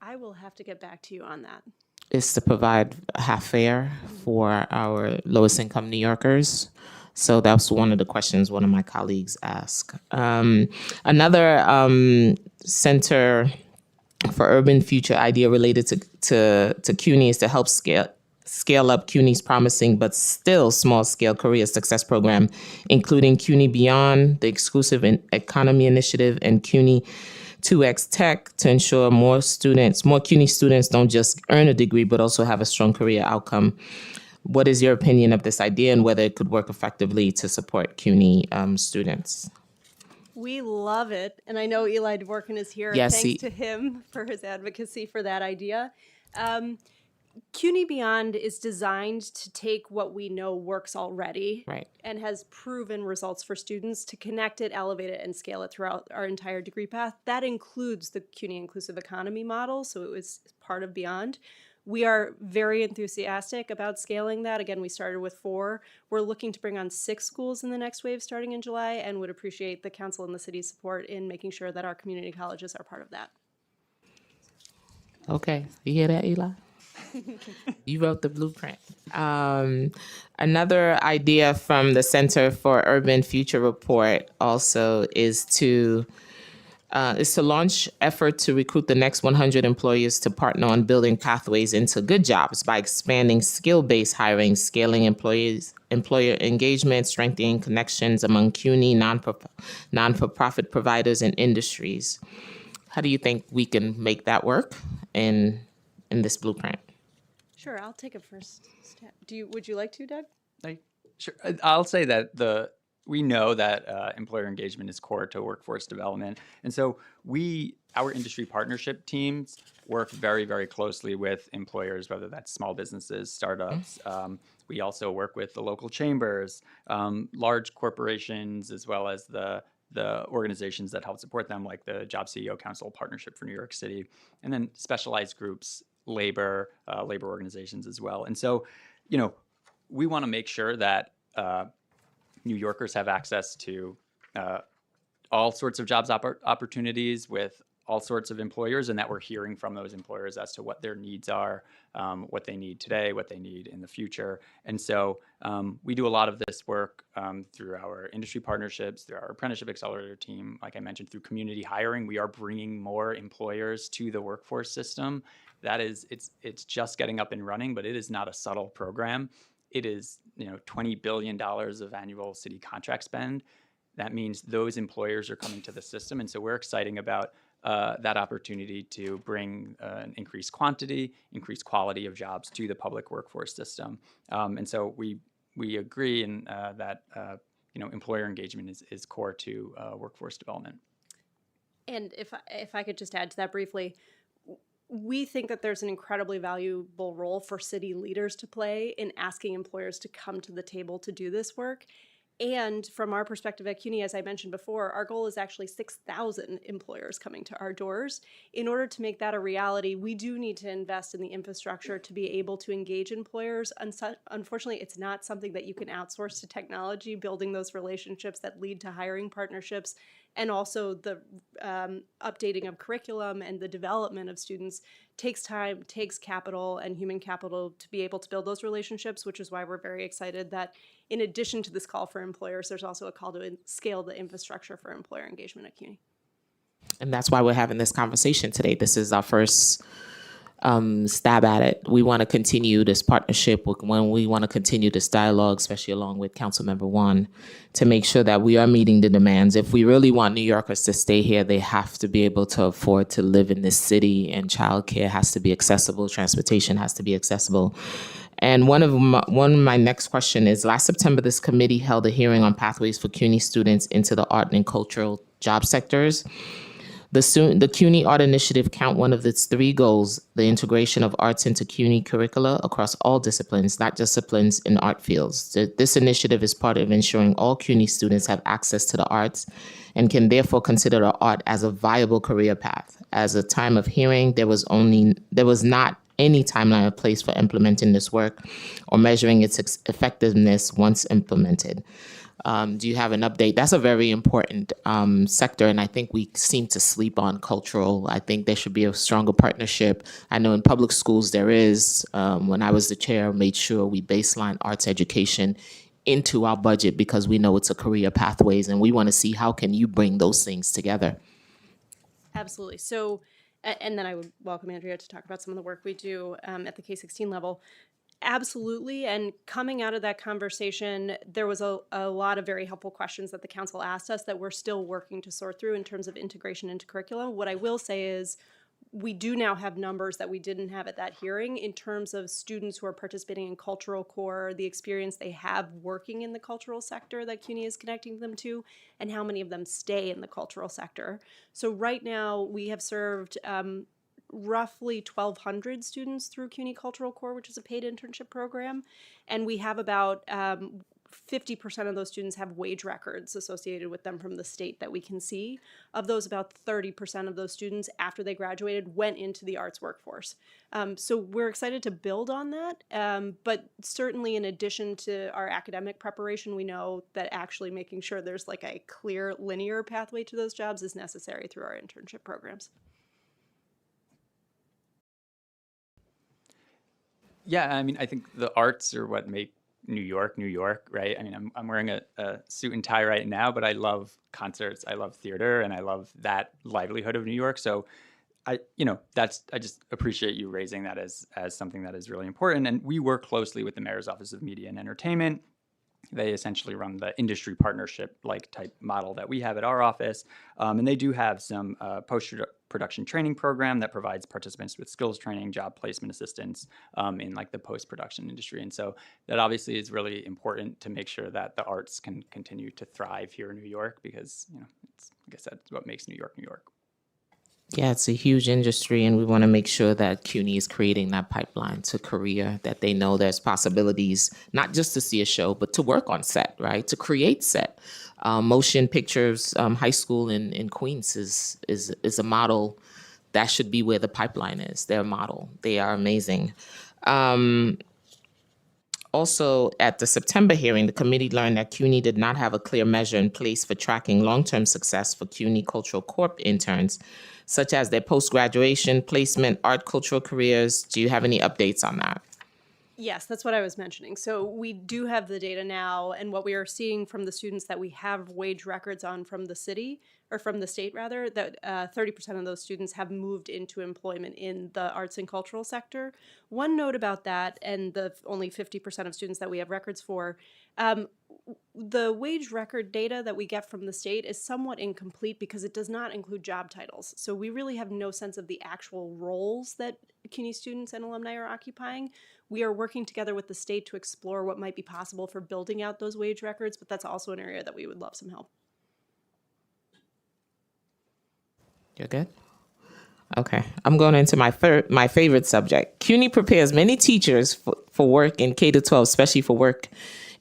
I will have to get back to you on that. Is to provide half fare for our lowest income New Yorkers. So that's one of the questions one of my colleagues asked. Another Center for Urban Future idea related to CUNY is to help scale up CUNY's promising but still small-scale career success program, including CUNY Beyond, the Exclusive Economy Initiative, and CUNY 2X Tech to ensure more CUNY students don't just earn a degree but also have a strong career outcome. What is your opinion of this idea and whether it could work effectively to support CUNY students? We love it, and I know Eli Dworkin is here. Yes, Thanks to him for his advocacy for that idea. CUNY Beyond is designed to take what we know works already, right, and has proven results for students to connect it, elevate it, and scale it throughout our entire degree path. That includes the CUNY Inclusive Economy model, so it was part of Beyond. We are very enthusiastic about scaling that. Again, we started with 4. We're looking to bring on 6 schools in the next wave starting in July, and would appreciate the council and the city's support in making sure that our community colleges are part of that. Okay, you hear that, Eli? You wrote the blueprint. Another idea from the Center for Urban Future report also is to launch effort to recruit the next 100 employers to partner on building pathways into good jobs by expanding skill-based hiring, scaling employer engagement, strengthening connections among CUNY non-for-profit providers and industries. How do you think we can make that work in this blueprint? Sure, I'll take a first step. Would you like to, Doug? Sure. I'll say that we know that employer engagement is core to workforce development. And so our industry partnership teams work very, very closely with employers, whether that's small businesses, startups. We also work with the local chambers, large corporations, as well as the organizations that help support them, like the Job CEO Council Partnership for New York City, and then specialized groups, labor organizations as well. And so, we want to make sure that New Yorkers have access to all sorts of jobs opportunities with all sorts of employers, and that we're hearing from those employers as to what their needs are, what they need today, what they need in the future. And so we do a lot of this work through our industry partnerships, through our apprenticeship accelerator team. Like I mentioned, through community hiring, we are bringing more employers to the workforce system. That is, it's just getting up and running, but it is not a subtle program. It is, $20 billion of annual city contract spend. That means those employers are coming to the system. And so we're excited about that opportunity to bring an increased quantity, increased quality of jobs to the public workforce system. And so we agree in that employer engagement is core to workforce development. And if I could just add to that briefly, we think that there's an incredibly valuable role for city leaders to play in asking employers to come to the table to do this work. And from our perspective at CUNY, as I mentioned before, our goal is actually 6,000 employers coming to our doors. In order to make that a reality, we do need to invest in the infrastructure to be able to engage employers. Unfortunately, it's not something that you can outsource to technology. Building those relationships that lead to hiring partnerships, and also the updating of curriculum and the development of students takes time, takes capital and human capital to be able to build those relationships, which is why we're very excited that in addition to this call for employers, there's also a call to scale the infrastructure for employer engagement at CUNY. And that's why we're having this conversation today. This is our first stab at it. We want to continue this partnership. We want to continue this dialogue, especially along with Councilmember Wan, to make sure that we are meeting the demands. If we really want New Yorkers to stay here, they have to be able to afford to live in this city, and childcare has to be accessible, transportation has to be accessible. And one of my next question is, last September, this committee held a hearing on pathways for CUNY students into the art and cultural job sectors. The CUNY Art Initiative count one of its 3 goals, the integration of arts into CUNY curricula across all disciplines, not just disciplines in art fields. This initiative is part of ensuring all CUNY students have access to the arts and can therefore consider the art as a viable career path. As a time of hearing, there was not any timeline or place for implementing this work or measuring its effectiveness once implemented. Do you have an update? That's a very important sector, and I think we seem to sleep on cultural. I think there should be a stronger partnership. I know in public schools there is. When I was the chair, I made sure we baseline arts education into our budget because we know it's a career pathways, and we want to see how can you bring those things together. Absolutely. So, and then I would welcome Andrea to talk about some of the work we do at the K-16 level. Absolutely. And coming out of that conversation, there was a lot of very helpful questions that the council asked us that we're still working to sort through in terms of integration into curriculum. What I will say is we do now have numbers that we didn't have at that hearing in terms of students who are participating in cultural core, the experience they have working in the cultural sector that CUNY is connecting them to, and how many of them stay in the cultural sector. So right now we have served roughly 1,200 students through CUNY Cultural Core, which is a paid internship program. And we have about 50% of those students have wage records associated with them from the state that we can see. Of those, about 30% of those students, after they graduated, went into the arts workforce. So we're excited to build on that. But certainly in addition to our academic preparation, we know that actually making sure there's like a clear linear pathway to those jobs is necessary through our internship programs. Yeah, I mean, I think the arts are what make New York, right? I mean, I'm wearing a suit and tie right now, but I love concerts, I love theater, and I love that livelihood of New York. So I just appreciate you raising that as something that is really important. And we work closely with the Mayor's Office of Media and Entertainment. They essentially run the industry partnership-like type model that we have at our office. And they do have some post-production training program that provides participants with skills training, job placement assistance in like the post-production industry. And so that obviously is really important to make sure that the arts can continue to thrive here in New York because, it's, like I said, it's what makes New York, New York. Yeah, it's a huge industry, and we want to make sure that CUNY is creating that pipeline to career, that they know there's possibilities, not just to see a show, but to work on set, right? To create set. Motion Pictures High School in Queens is a model. That should be where the pipeline is, their model. They are amazing. Also, at the September hearing, the committee learned that CUNY did not have a clear measure in place for tracking long-term success for CUNY Cultural Corp interns, such as their post-graduation placement, art cultural careers. Do you have any updates on that? Yes, that's what I was mentioning. So we do have the data now, and what we are seeing from the students that we have wage records on from the city, or from the state rather, that 30% of those students have moved into employment in the arts and cultural sector. One note about that, and the only 50% of students that we have records for, the wage record data that we get from the state is somewhat incomplete because it does not include job titles. So we really have no sense of the actual roles that CUNY students and alumni are occupying. We are working together with the state to explore what might be possible for building out those wage records, but that's also an area that we would love some help. You're good? Okay, I'm going into my favorite subject. CUNY prepares many teachers for work in K-12, especially for work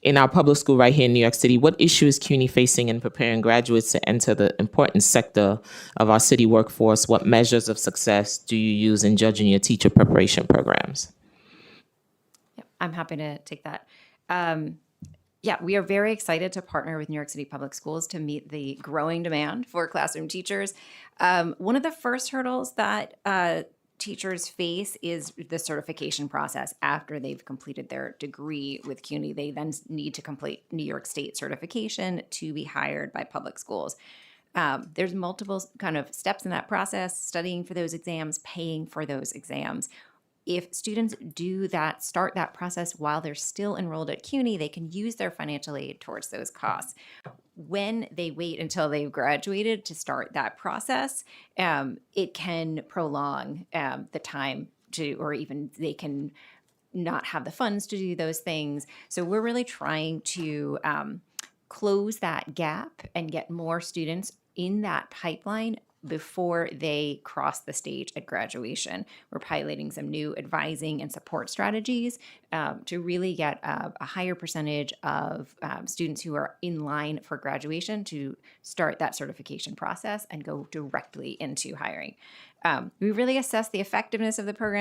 in our public school right here in New York City. What issue is CUNY facing in preparing graduates to enter the important sector of our city workforce? What measures of success do you use in judging your teacher preparation programs? Yep, I'm happy to take that. Yeah, we are very excited to partner with New York City Public Schools to meet the growing demand for classroom teachers. One of the first hurdles that teachers face is the certification process. After they've completed their degree with CUNY, they then need to complete New York State certification to be hired by public schools. There's multiple kind of steps in that process, studying for those exams, paying for those exams. If students do that, start that process while they're still enrolled at CUNY, they can use their financial aid towards those costs. When they wait until they've graduated to start that process, it can prolong the time to, or even they can not have the funds to do those things. So we're really trying to close that gap and get more students in that pipeline before they cross the stage at graduation. We're piloting some new advising and support strategies to really get a higher percentage of students who are in line for graduation to start that certification process and go directly into hiring. We really assess the effectiveness of the program